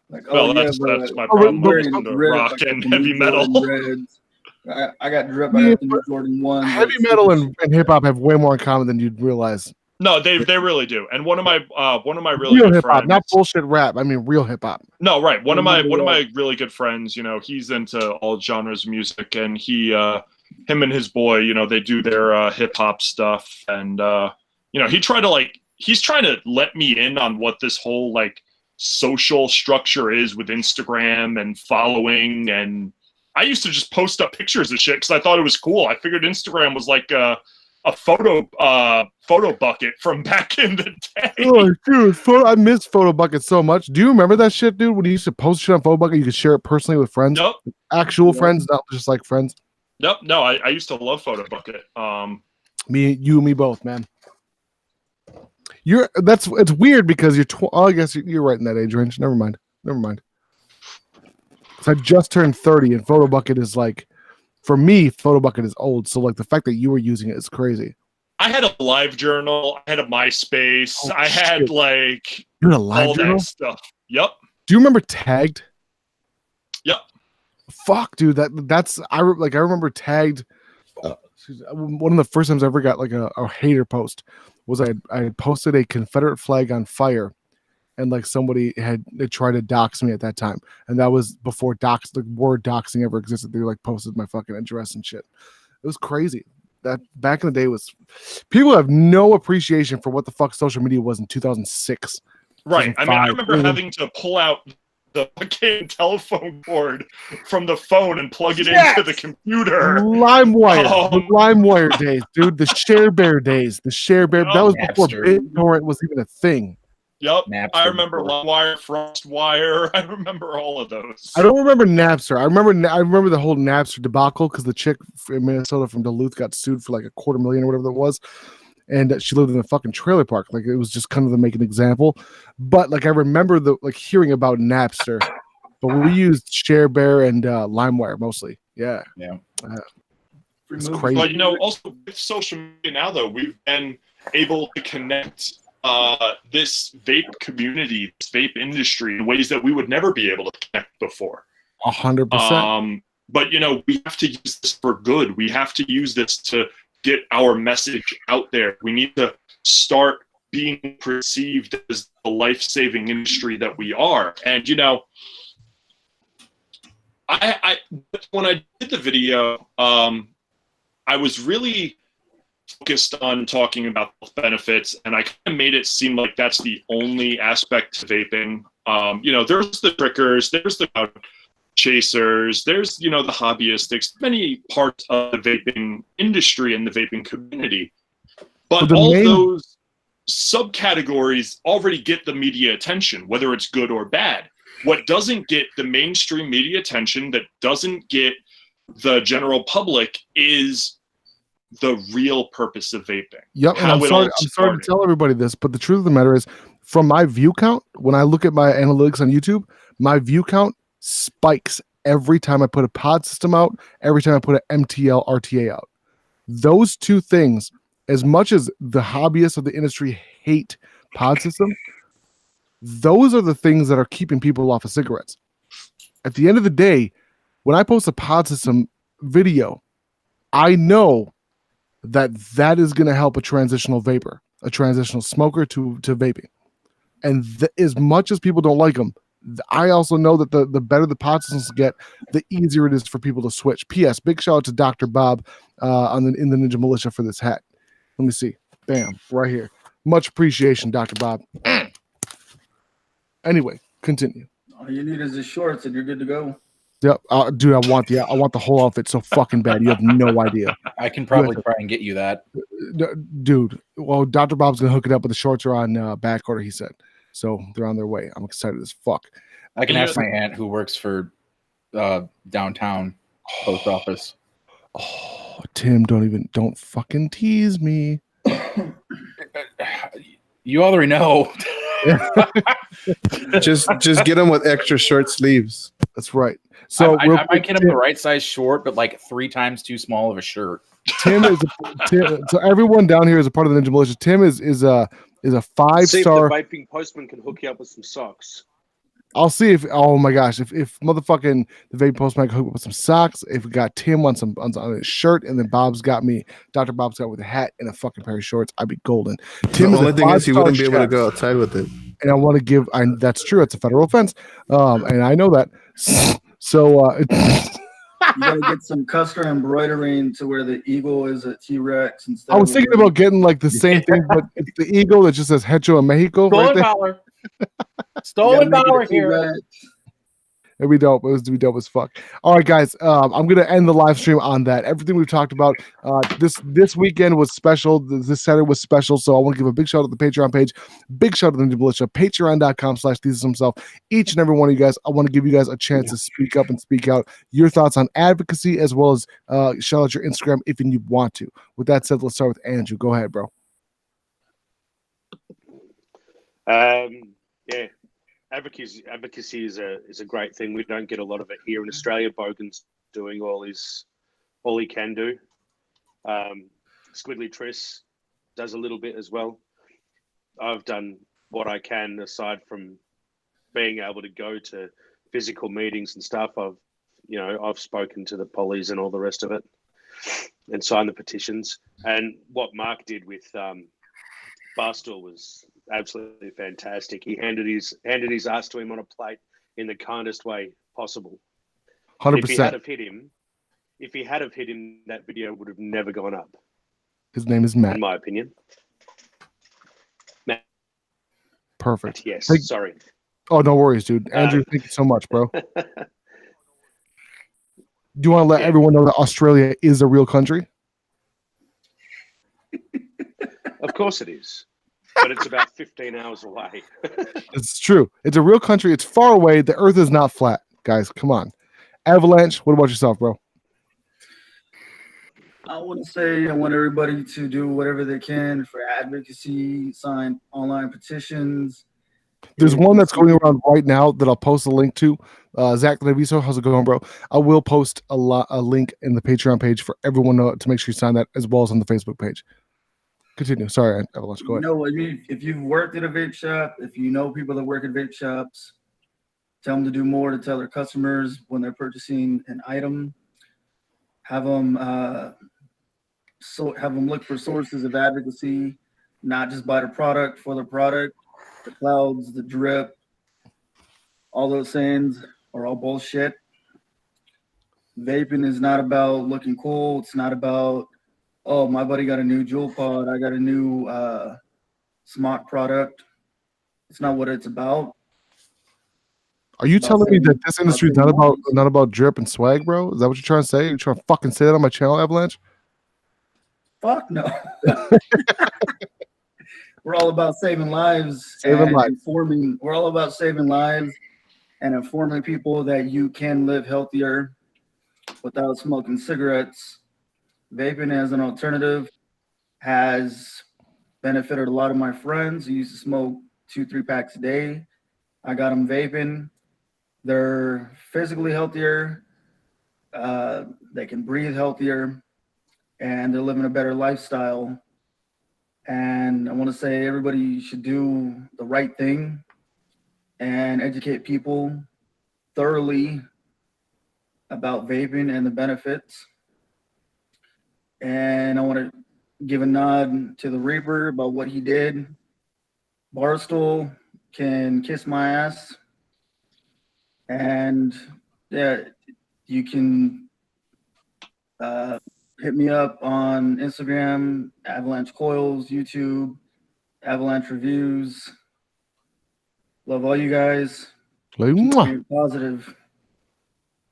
Like, Well, yeah, that's my Oh, problem but- with listening to rock and heavy metal. I got drip. Yeah, I got the new Jordan 1. heavy metal and hip hop have way more in common than you'd realize. No, they really do. And one of my really Real good hip hop, friends, not bullshit rap. I mean real hip hop. No, right. One of my really good friends, you know, he's into all genres of music, and him and his boy, you know, they do their hip hop stuff, and you know, he's trying to let me in on what this whole like social structure is with Instagram and following, and I used to just post up pictures of shit because I thought it was cool. I figured Instagram was like a photo bucket from back in the day. Oh, dude, I miss Photo Bucket so much. Do you remember that shit, dude? When you used to post shit on Photo Bucket, you could share it personally with friends, Nope. actual friends, not just like friends. Nope. No, I used to love Photo Bucket. You and me both, man. It's weird because you're. I guess you're right in that age range. Never mind. So I just turned 30, and Photo Bucket is like, for me, Photo Bucket is old. So like the fact that you were using it is crazy. I had a live journal. I had a MySpace. Oh, I had shit. like You had a live all journal? that stuff. Yep. Do you remember Tagged? Yep. Fuck, dude. I remember Tagged. One of the first times I ever got like a hater post was I had posted a Confederate flag on fire, and like somebody had tried to dox me at that time, and that was before the word doxing ever existed. They like posted my fucking address and shit. It was crazy. That back in the day was, people have no appreciation for what the fuck social media was in 2006. Right. I mean, I remember 2005. having to pull out the fucking telephone cord from the phone and plug it into the computer. LimeWire, the LimeWire days, dude. The ShareBear days. The ShareBear. That was before BitTorrent was even a thing. Yep. I remember LimeWire, FrostWire. I remember all of those. I don't remember Napster. I remember the whole Napster debacle because the chick in Minnesota from Duluth got sued for like $250,000 or whatever that was, and she lived in a fucking trailer park. Like it was just kind of to make an example. But like I remember hearing about Napster, but we used ShareBear and LimeWire mostly. Yeah. It's crazy. But you know, also with social media now, though, we've been able to connect this vape community, this vape industry in ways that we would never be able to connect before. 100%. But you know, we have to use this for good. We have to use this to get our message out there. We need to start being perceived as the life-saving industry that we are. And you know, when I did the video, I was really focused on talking about health benefits, and I kind of made it seem like that's the only aspect to vaping. You know, there's the triggers, there's the chasers, there's, the hobbyistics, many parts of the vaping industry and the vaping community. But all those subcategories already get the media attention, whether it's good or bad. What doesn't get the mainstream media attention, that doesn't get the general public, is the real purpose of vaping. Yep, and I'm sorry to tell everybody this, but the truth of the matter is, from my view count, when I look at my analytics on YouTube, my view count spikes every time I put a pod system out, every time I put an MTL RTA out. Those two things, as much as the hobbyists of the industry hate pod system, those are the things that are keeping people off of cigarettes. At the end of the day, when I post a pod system video, I know that is going to help a transitional vapor, a transitional smoker to vaping. And as much as people don't like them, I also know that the better the pod systems get, the easier it is for people to switch. P.S. Big shout out to Dr. Bob in the Ninja Militia for this hat. Let me see. Bam, right here. Much appreciation, Dr. Bob. Anyway, continue. All you need is the shorts and you're good to go. Yep, dude, I want the whole outfit so fucking bad. You have no idea. I can probably try and get you that, dude. Well, Dr. Bob's gonna hook it up, but the shorts are on back order. He said, so they're on their way. I'm excited as fuck. I can ask my aunt who works for downtown post office. Oh, Tim, don't fucking tease me. You already know. just get them with extra short sleeves. That's right. So I might get him the right size short, but like 3 times too small of a shirt. Tim is so everyone down here is a part of the Ninja Militia. Tim is a 5-star. See if the vaping postman can hook you up with some socks. I'll see if if motherfucking the vape postman can hook up with some socks. If we got Tim on his shirt, and then Bob's got me, Dr. Bob's got with a hat and a fucking pair of shorts, I'd be golden. Tim, the only thing is he wouldn't be able to go outside with it. And I want to give. That's true. It's a federal offense, and I know that. So you gotta get some custom embroidering to where the eagle is a T-Rex instead. I was thinking about getting like the same thing, but it's the eagle that just says Hecho in Mexico. Stolen valor. Stolen valor here. It'd be dope. It would be dope as fuck. All right, guys. I'm gonna end the live stream on that. Everything we've talked about. This weekend was special. This Saturday was special. So I want to give a big shout out to the Patreon page. Big shout out to the Ninja Militia. Patreon.com/ThesisHimself. Each and every one of you guys. I want to give you guys a chance to speak up and speak out your thoughts on advocacy, as well as shout out your Instagram if you want to. With that said, let's start with Andrew. Go ahead, bro. Yeah. Advocacy is a great thing. We don't get a lot of it here in Australia. Bogan's doing all he can do. Squiggly Triss does a little bit as well. I've done what I can aside from being able to go to physical meetings and stuff. I've spoken to the pollies and all the rest of it and signed the petitions. And what Mark did with Barstool was absolutely fantastic. He handed his ass to him on a plate in the kindest way possible. 100%. If he had hit him, that video would have never gone up. His name is Matt. In my opinion. Matt. Perfect. Yes. Sorry. Oh, no worries, dude. Andrew, thank you so much, bro. Do you want to let everyone know that Australia is a real country? Of course it is. But it's about 15 hours away. It's true. It's a real country. It's far away. The earth is not flat, guys. Come on. Avalanche, what about yourself, bro? I want to say I want everybody to do whatever they can for advocacy, sign online petitions. There's one that's going around right now that I'll post a link to. Zach Leviso, how's it going, bro? I will post a link in the Patreon page for everyone to make sure you sign that, as well as on the Facebook page. Continue. Sorry, Avalanche. Go ahead. If you've worked at a vape shop, if you know people that work at vape shops, tell them to do more to tell their customers when they're purchasing an item. Have them look for sources of advocacy, not just buy the product for the product. The clouds, the drip, all those sayings are all bullshit. Vaping is not about looking cool. It's not about, oh, my buddy got a new Juul pod. I got a new Smart product. It's not what it's about. Are you About telling me that saving- this about industry is saving lives. not about drip and swag, bro? Is that what you're trying to say? You're trying to fucking say that on my channel, Avalanche? Fuck no. We're all about saving lives Saving and lives. informing. We're all about saving lives and informing people that you can live healthier without smoking cigarettes. Vaping as an alternative has benefited a lot of my friends who used to smoke 2-3 packs a day. I got them vaping. They're physically healthier. They can breathe healthier, and they're living a better lifestyle. And I want to say everybody should do the right thing and educate people thoroughly about vaping and the benefits. And I want to give a nod to the Reaper about what he did. Barstool can kiss my ass. And yeah, you can hit me up on Instagram, Avalanche Coils, YouTube, Avalanche Reviews. Love all you guys. Like, Keep mwah. being positive.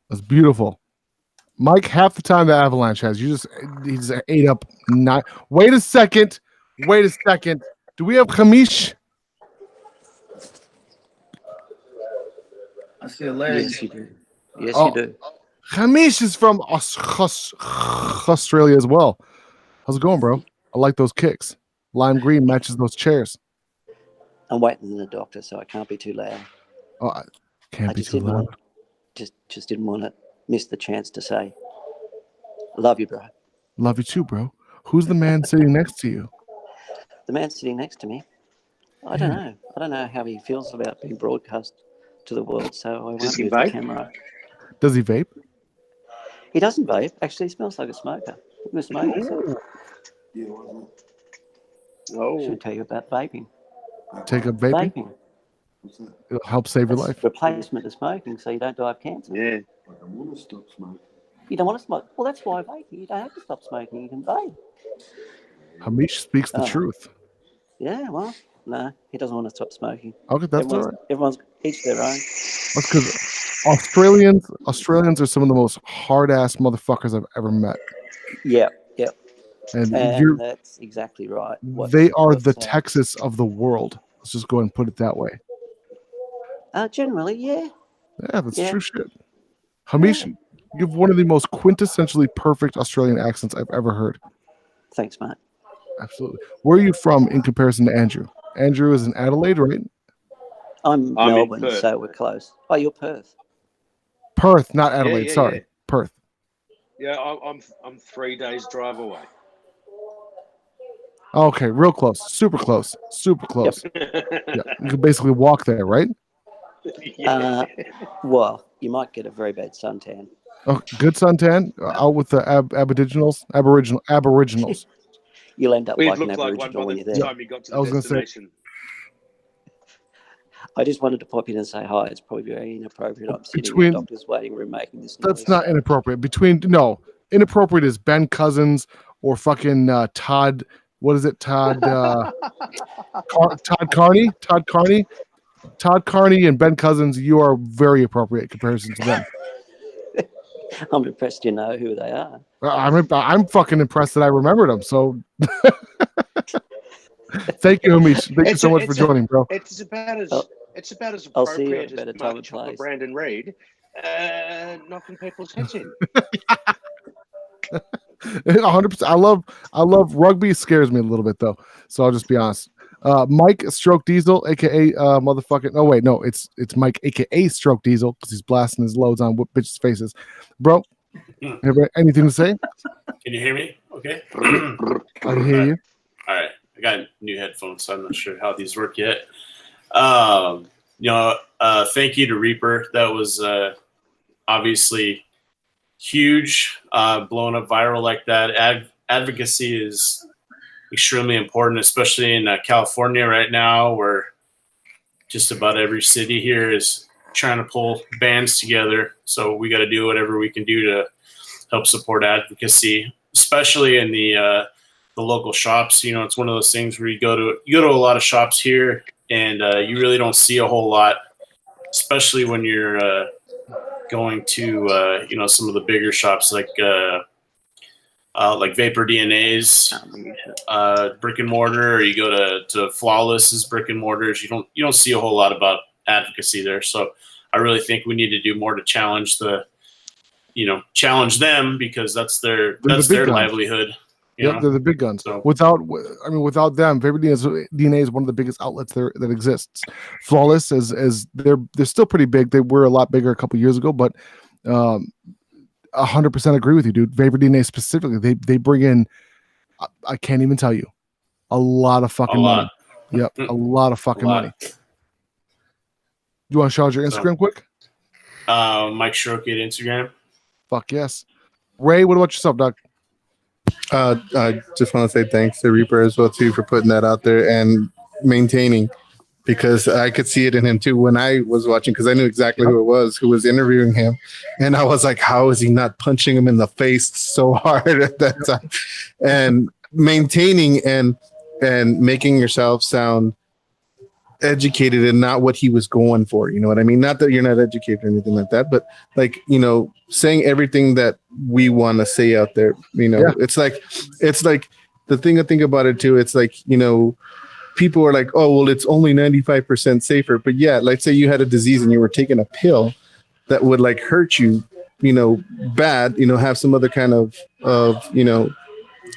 That's beautiful. Mike, half the time the Avalanche has, he just ate up nine. Wait a second. Do we have Hamish? I see a leg. Yes, you do. Yes, Oh. you do. Hamish is from Australia as well. How's it going, bro? I like those kicks. Lime green matches those chairs. I'm waiting on the doctor, so I can't be too loud. Oh, I can't I be just too didn't loud. want, just didn't want to miss the chance to say, love you, bro. Love you too, bro. Who's the man sitting next to you? The man sitting next to me, I don't know. I don't know how he feels about being broadcast to the world, so I won't Does he move the vape? camera. Does he vape? He doesn't vape. Actually, he smells like a smoker. He smoking. So Oh, should tell you about vaping. Take up vaping? Vaping. It'll help save your That's life. replacement of smoking, so you don't die of cancer. yeah. You don't want to smoke. Well, that's why vaping. You don't have to stop smoking. You can vape. Hamish speaks the Oh. truth. Yeah, well, no, he doesn't want to stop smoking. Okay, that's all right. Everyone's each their own. That's because Australians are some of the most hard ass motherfuckers I've ever met. Yeah. And And that's exactly right. they are the Texas of the world. Let's just go ahead and put it that way. Generally, yeah. Yeah, that's Yeah. true shit. Hamish, you have one of the most quintessentially perfect Australian accents I've ever heard. Thanks, mate. Absolutely. Where are you from in comparison to Andrew? Andrew is in Adelaide, right? I'm I'm in Melbourne, Perth. so we're close. Oh, you're Perth. Perth, not Adelaide. yeah, Sorry, yeah. Perth. Yeah, I'm 3 days drive away. Okay, real close. Super close. Yeah, you can basically walk there, right? Yeah. Well, you might get a very bad suntan. Oh, good suntan. Out with the Aboriginals. You'll end up We'd like an look like one Aboriginal by when the you're there. time you got to I the was gonna say- destination. I just wanted to pop in and say hi. It's probably very inappropriate. I'm sitting in Between- the doctor's waiting room making this noise. That's not inappropriate. Inappropriate is Ben Cousins or fucking Todd. What is it? Todd Carney? Todd Carney and Ben Cousins, you are very appropriate in comparison to them. I'm impressed you know who they are. I'm fucking impressed that I remembered them. So thank you, Hamish. Thank you so much for joining, bro. It's about as I'll see you appropriate at a better as time Mark and Chopper place. Brandon Reed knocking people's heads in. 100%. I love rugby. Scares me a little bit though, so I'll just be honest. Mike Stroke Diesel, aka motherfucking. Oh wait, no, it's Mike, aka Stroke Diesel, because he's blasting his loads on bitches' faces, bro. Have anything to say? Can you hear me? Okay. I can hear you. All right. I got new headphones, so I'm not sure how these work yet. Thank you to Reaper. That was obviously huge, blowing up viral like that. Advocacy is extremely important, especially in California right now, where just about every city here is trying to pull bands together. So we got to do whatever we can do to help support advocacy, especially in the local shops. You know, it's one of those things where you go to a lot of shops here, and you really don't see a whole lot especially when you're going to some of the bigger shops like Vapor DNA's brick and mortar, or you go to Flawless's brick and mortars. You don't see a whole lot about advocacy there. So I really think we need to do more to challenge challenge them, because that's their livelihood. Yeah, they're the big guns. So, without them, Vapor DNA is one of the biggest outlets there that exists. Flawless is they're still pretty big. They were a lot bigger a couple years ago, but 100% agree with you, dude. Vapor DNA specifically, they bring in, I can't even tell you, a lot of fucking money. Yep, a lot of fucking money. You want to shout out your Instagram quick? Mike Shrokey at Instagram. Fuck yes. Ray, what about yourself, Doc? I just want to say thanks to Reaper as well too for putting that out there and maintaining, because I could see it in him too when I was watching, because I knew exactly who it was who was interviewing him, and I was like, how is he not punching him in the face so hard at that time? And maintaining and making yourself sound educated and not what he was going for, you know what I mean? Not that you're not educated or anything like that, but like, saying everything that we want to say out there, It's like the thing I think about it too, it's like, people are like, oh, well, it's only 95% safer. But yeah, like say you had a disease and you were taking a pill that would like hurt you, bad, have some other kind of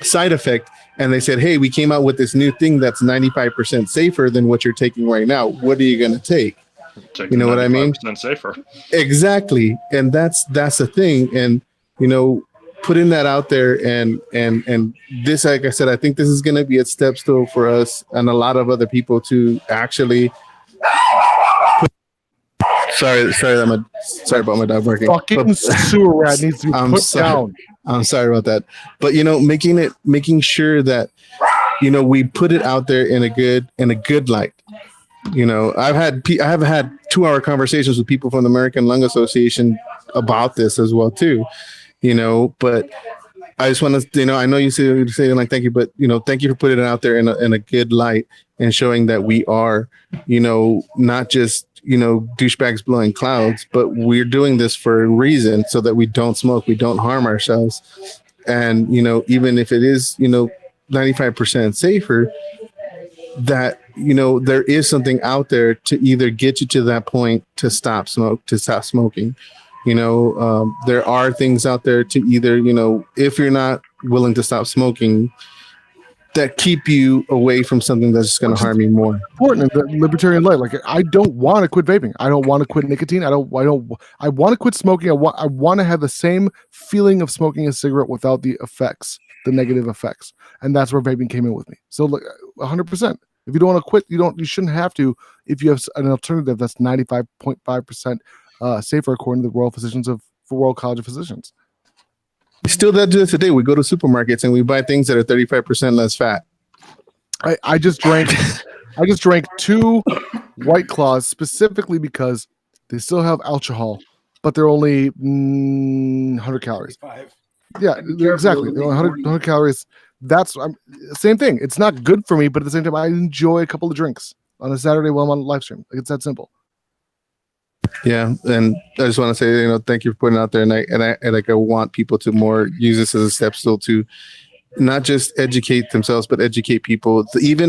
side effect. And they said, hey, we came out with this new thing that's 95% safer than what you're taking right now. What are you going to take? You know what I mean? 95% safer. Exactly. And that's the thing. And, putting that out there and this, like I said, I think this is going to be a step stool for us and a lot of other people to actually sorry about my dog barking. Fucking sewer rat needs to be put down. I'm sorry about that. But making sure that we put it out there in a good light. I have had 2-hour conversations with people from the American Lung Association about this as well too. But I just want to, I know you say like thank you, but thank you for putting it out there in a good light and showing that we are, not just douchebags blowing clouds, but we're doing this for a reason, so that we don't smoke, we don't harm ourselves, and even if it is 95% safer, that there is something out there to either get you to that point to stop smoking. There are things out there to either, if you're not willing to stop smoking, that keep you away from something that's just going to harm you more. Important in the libertarian life. Like, I don't want to quit vaping. I don't want to quit nicotine. I want to quit smoking. I want to have the same feeling of smoking a cigarette without the effects, the negative effects. And that's where vaping came in with me. So look, 100%. If you don't want to quit, you shouldn't have to, if you have an alternative that's 95.5% safer according to the Royal College of Physicians. We still do this today. We go to supermarkets and we buy things that are 35% less fat. I just drank 2 White Claws specifically because they still have alcohol, but they're only 100 calories. Yeah, exactly. They're only 100 calories. That's same thing. It's not good for me, but at the same time, I enjoy a couple of drinks on a Saturday while I'm on live stream. Like, it's that simple. Yeah, and I just want to say, thank you for putting it out there, and I want people to more use this as a step stool to not just educate themselves, but educate people. I've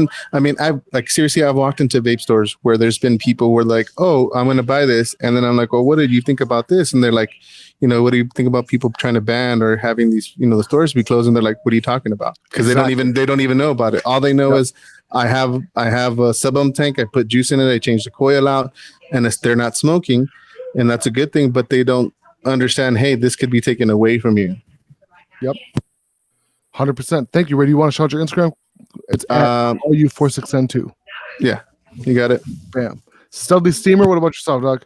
walked into vape stores where there's been people who are like, oh, I'm going to buy this, and then I'm like, well, what did you think about this? And they're like, what do you think about people trying to ban or having these, the stores be closed? And they're like, what are you talking about? Because they don't even know about it. All they know is I have a sub-ohm tank. I put juice in it. I change the coil out, and they're not smoking, and that's a good thing. But they don't understand, hey, this could be taken away from you. Yep, 100%. Thank you, Ray. Do you want to shout your Instagram? It's at RU46N2. Yeah, you got it. Bam. Studley Steamer. What about yourself, Doug?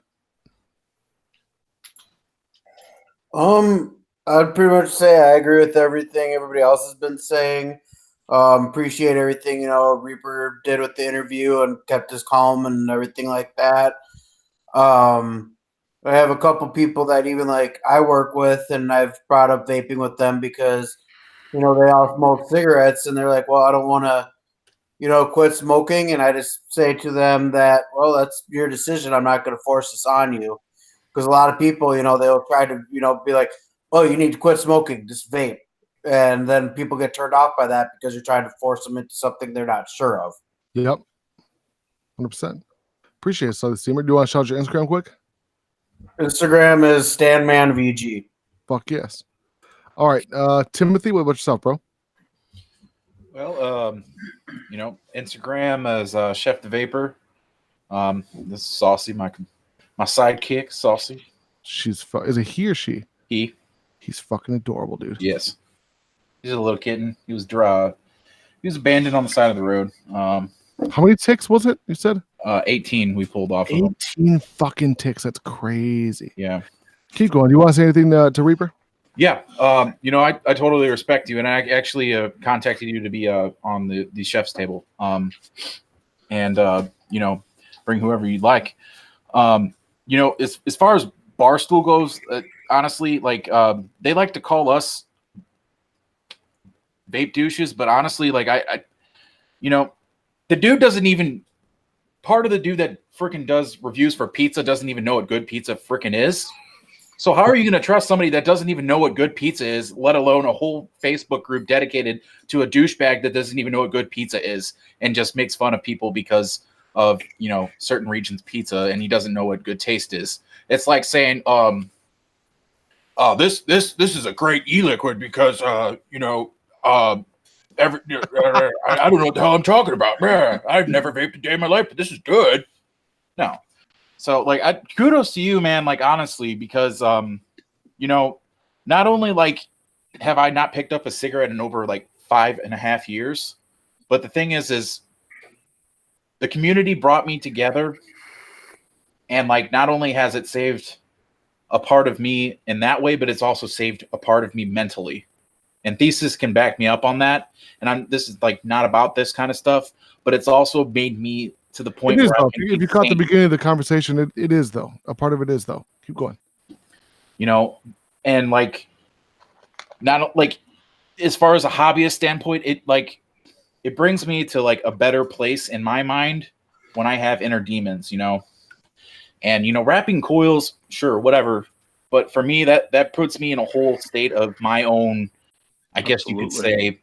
I'd pretty much say I agree with everything everybody else has been saying. Appreciate everything, Reaper did with the interview and kept us calm and everything like that. I have a couple people that even like I work with, and I've brought up vaping with them because, they all smoke cigarettes, and they're like, well, I don't want to quit smoking. And I just say to them that, well, that's your decision. I'm not going to force this on you. Because a lot of people, they'll try to, be like, oh, you need to quit smoking, just vape. And then people get turned off by that because you're trying to force them into something they're not sure of. Yep. 100%. Appreciate it, Sully Steamer. Do you want to shout out your Instagram quick? Instagram is StanmanVG. Fuck yes. All right. Timothy, what about yourself, bro? Well, Instagram is Chef the Vapor. This is Saucy, my sidekick, Saucy. Is it he or she? He. He's fucking adorable, dude. Yes. He's a little kitten. He was abandoned on the side of the road. How many ticks was it, you said? 18 we pulled off of 18 him. fucking ticks. That's crazy. Yeah. Keep going. Do you want to say anything to Reaper? Yeah. I totally respect you, and I actually contacted you to be on the chef's table. And bring whoever you'd like. As far as Barstool goes, honestly, they like to call us vape douches, but honestly, the dude doesn't even, part of the dude that freaking does reviews for pizza doesn't even know what good pizza freaking is. So how are you going to trust somebody that doesn't even know what good pizza is, let alone a whole Facebook group dedicated to a douchebag that doesn't even know what good pizza is and just makes fun of people because of, certain regions' pizza, and he doesn't know what good taste is. It's like saying, this is a great e-liquid because, I don't know what the hell I'm talking about. I've never vaped a day in my life, but this is good. No. So, kudos to you, man, honestly, because, not only, have I not picked up a cigarette in over, 5.5 years, but the thing is the community brought me together, and, not only has it saved a part of me in that way, but it's also saved a part of me mentally. And Thesis can back me up on that. And this is not about this kind of stuff, but it's also made me to the point where if you caught the beginning of the conversation, it is though. A part of it is though. Keep going. And not as far as a hobbyist standpoint, it brings me to a better place in my mind when I have inner demons, and wrapping coils, sure, whatever. But for me, that puts me in a whole state of my own, I guess you could say,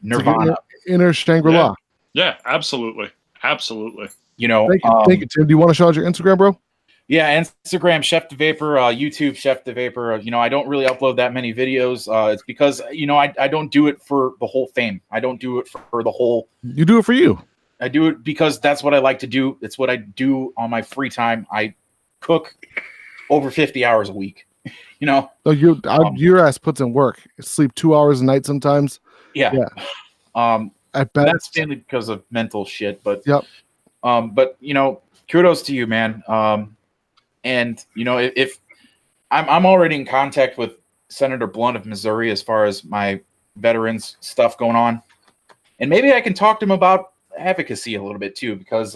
nirvana. Inner Shangri-La. Yeah, absolutely. Absolutely. Thank you, Tim. Do you want to shout out your Instagram, bro? Yeah, Instagram, Chef the Vapor, YouTube, Chef the Vapor. I don't really upload that many videos. It's because, I don't do it for the whole fame. I don't do it for the whole. You do it for you. I do it because that's what I like to do. It's what I do on my free time. I cook over 50 hours a week. So your ass puts in work. Sleep 2 hours a night sometimes. Yeah. I bet that's mainly because of mental shit. But yep. But kudos to you, man. And if I'm already in contact with Senator Blunt of Missouri as far as my veterans stuff going on, and maybe I can talk to him about advocacy a little bit too, because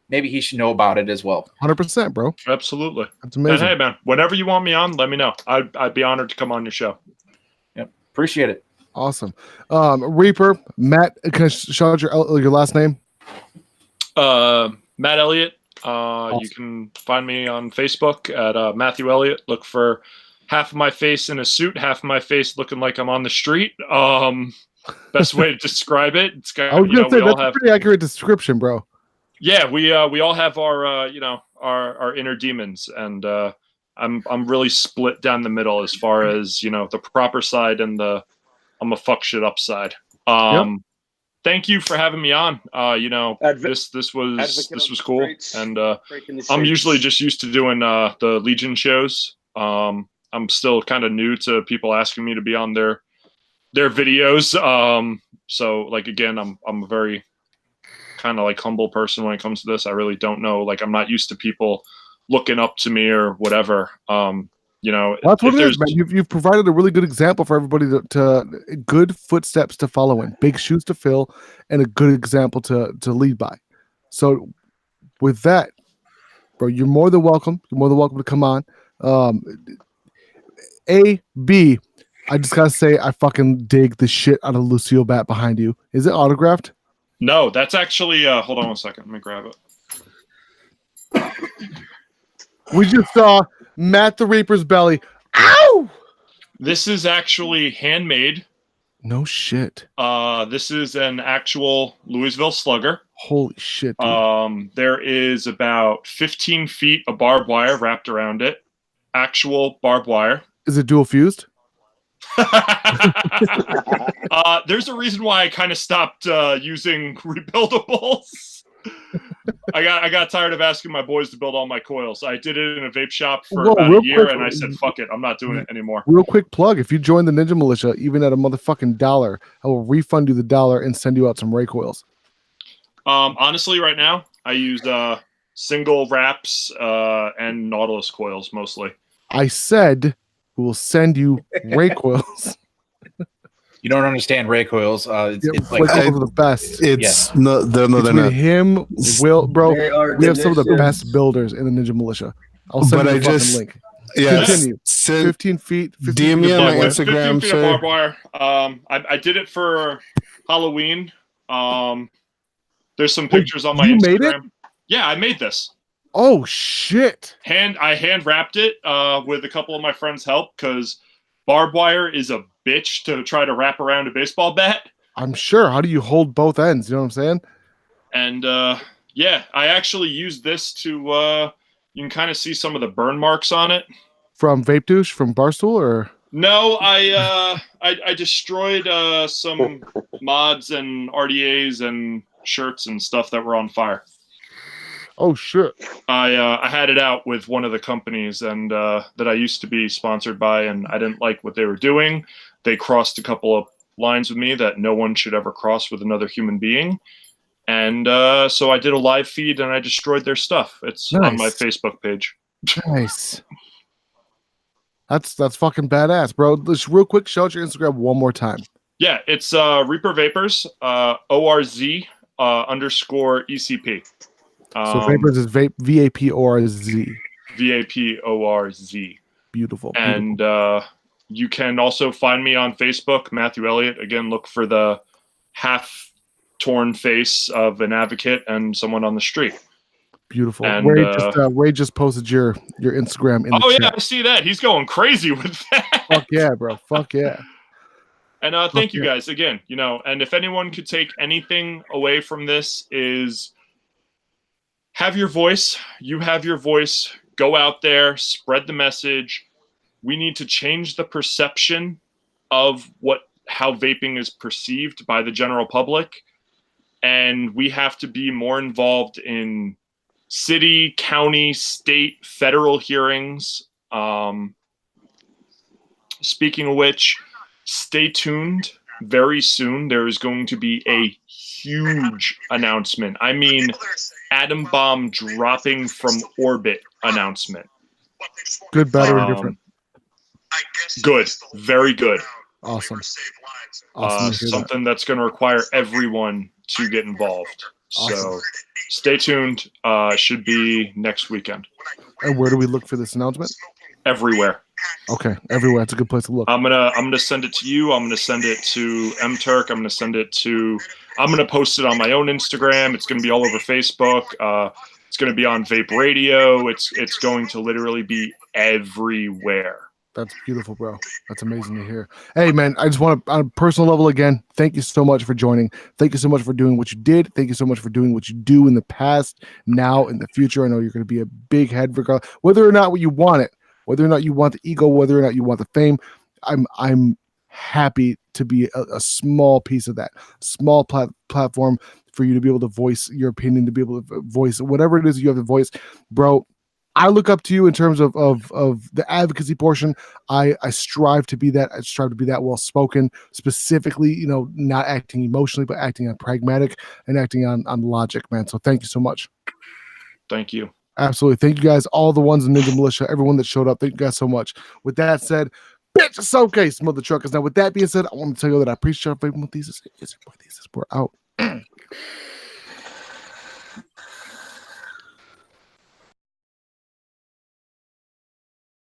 maybe he should know about it as well. 100%, bro. Absolutely. That's amazing. And hey, man, whenever you want me on, let me know. I'd be honored to come on your show. Yep, appreciate it. Awesome. Reaper, Matt, can I shout out your last name? Matt Elliott. Awesome. You can find me on Facebook at Matthew Elliott. Look for half of my face in a suit, half of my face looking like I'm on the street. Best way to describe it. It's got, I was gonna say that's a pretty accurate description, bro. Yeah, we all have our our inner demons, and I'm really split down the middle as far as the proper side and the I'm a fuck shit up side. Thank you for having me on. This was cool, and I'm usually just used to doing the Legion shows. I'm still kind of new to people asking me to be on their videos. So again, I'm a very kind of humble person when it comes to this. I really don't know. I'm not used to people looking up to me or whatever. That's what it is, man. You've provided a really good example for everybody to good footsteps to follow in, big shoes to fill, and a good example to lead by. So with that, bro, you're more than welcome. You're more than welcome to come on. B, I just gotta say, I fucking dig the shit out of Lucille bat behind you. Is it autographed? No, that's actually. Hold on one second. Let me grab it. We just saw Matt the Reaper's belly. Ow! This is actually handmade. No shit. This is an actual Louisville Slugger. Holy shit, dude. There is about 15 feet of barbed wire wrapped around it. Actual barbed wire. Is it dual fused? There's a reason why I kind of stopped using rebuildables. I got tired of asking my boys to build all my coils. I did it in a vape shop for about a year, and I said, fuck it, I'm not doing it anymore. Real quick plug, if you join the Ninja Militia, even at a motherfucking $1, I will refund you the $1 and send you out some Ray coils. Honestly, right now, I use single wraps and Nautilus coils mostly. I said we will send you Ray coils. You don't understand Ray coils. It's like those are the best. It's no, they're Between him, Will, bro, we have some of the delicious. best builders in the Ninja Militia. I'll send you the fucking link. Yes. Continue. 15 feet. 15 DM me feet on of my barbed wire. Instagram, 15 feet of sir. barbed wire. I did it for Halloween. There's some pictures on my you Instagram. made it? Yeah, I made this. Oh shit! I hand wrapped it with a couple of my friends' help because barbed wire is a bitch to try to wrap around a baseball bat. I'm sure. How do you hold both ends? You know what I'm saying? And yeah, I actually used this to. You can kind of see some of the burn marks on it. From Vape Douche from Barstool, or No, I destroyed some mods and RDAs and shirts and stuff that were on fire. oh shit! I had it out with one of the companies and that I used to be sponsored by, and I didn't like what they were doing. They crossed a couple of lines with me that no one should ever cross with another human being. And so I did a live feed and I destroyed their stuff. It's on my Facebook page. Nice. That's fucking badass, bro. Let's real quick shout out your Instagram one more time. Yeah, it's Reaper Vapors, ORZ _ECP. So Vapors is VAPORZ. VAPORZ. Beautiful. And you can also find me on Facebook, Matthew Elliott. Again, look for the half-torn face of an advocate and someone on the street. Beautiful. And, Ray just posted your Instagram in the yeah, chat. I see that. He's going crazy with that. Fuck yeah, bro. Fuck yeah. And thank you guys again. You know, and if anyone could take anything away from this is have your voice. You have your voice. Go out there, spread the message. We need to change the perception of how vaping is perceived by the general public. And we have to be more involved in city, county, state, federal hearings. Speaking of which, stay tuned. Very soon, there is going to be a huge announcement. I mean, atom bomb dropping from orbit announcement. Good, better, and different. Good. Very good. Awesome. Awesome to hear that. Something that's going to require everyone to get involved. Awesome. So stay tuned. Should be next weekend. And where do we look for this announcement? Everywhere. Okay, everywhere. That's a good place to look. I'm gonna send it to you. I'm gonna send it to MTurk. I'm gonna post it on my own Instagram. It's gonna be all over Facebook. It's gonna be on Vape Radio. It's going to literally be everywhere. That's beautiful, bro. That's amazing to hear. Hey, man, I just want to, on a personal level again, thank you so much for joining. Thank you so much for doing what you did. Thank you so much for doing what you do in the past, now, in the future. I know you're going to be a big head, regardless, whether or not you want it, whether or not you want the ego, whether or not you want the fame. I'm happy to be a small piece of that, small platform for you to be able to voice your opinion, to be able to voice whatever it is you have to voice, bro. I look up to you in terms of the advocacy portion. I strive to be that. I strive to be that well spoken, specifically, you know, not acting emotionally, but acting on pragmatic and acting on logic, man. So thank you so much. Thank you. Absolutely. Thank you guys, all the ones in Ninja Militia, everyone that showed up. Thank you guys so much. With that said, bitch, showcase, mother truckers. Now, with that being said, I want to tell you that I appreciate Vaping with Thesis. It's your boy Thesis. We're out.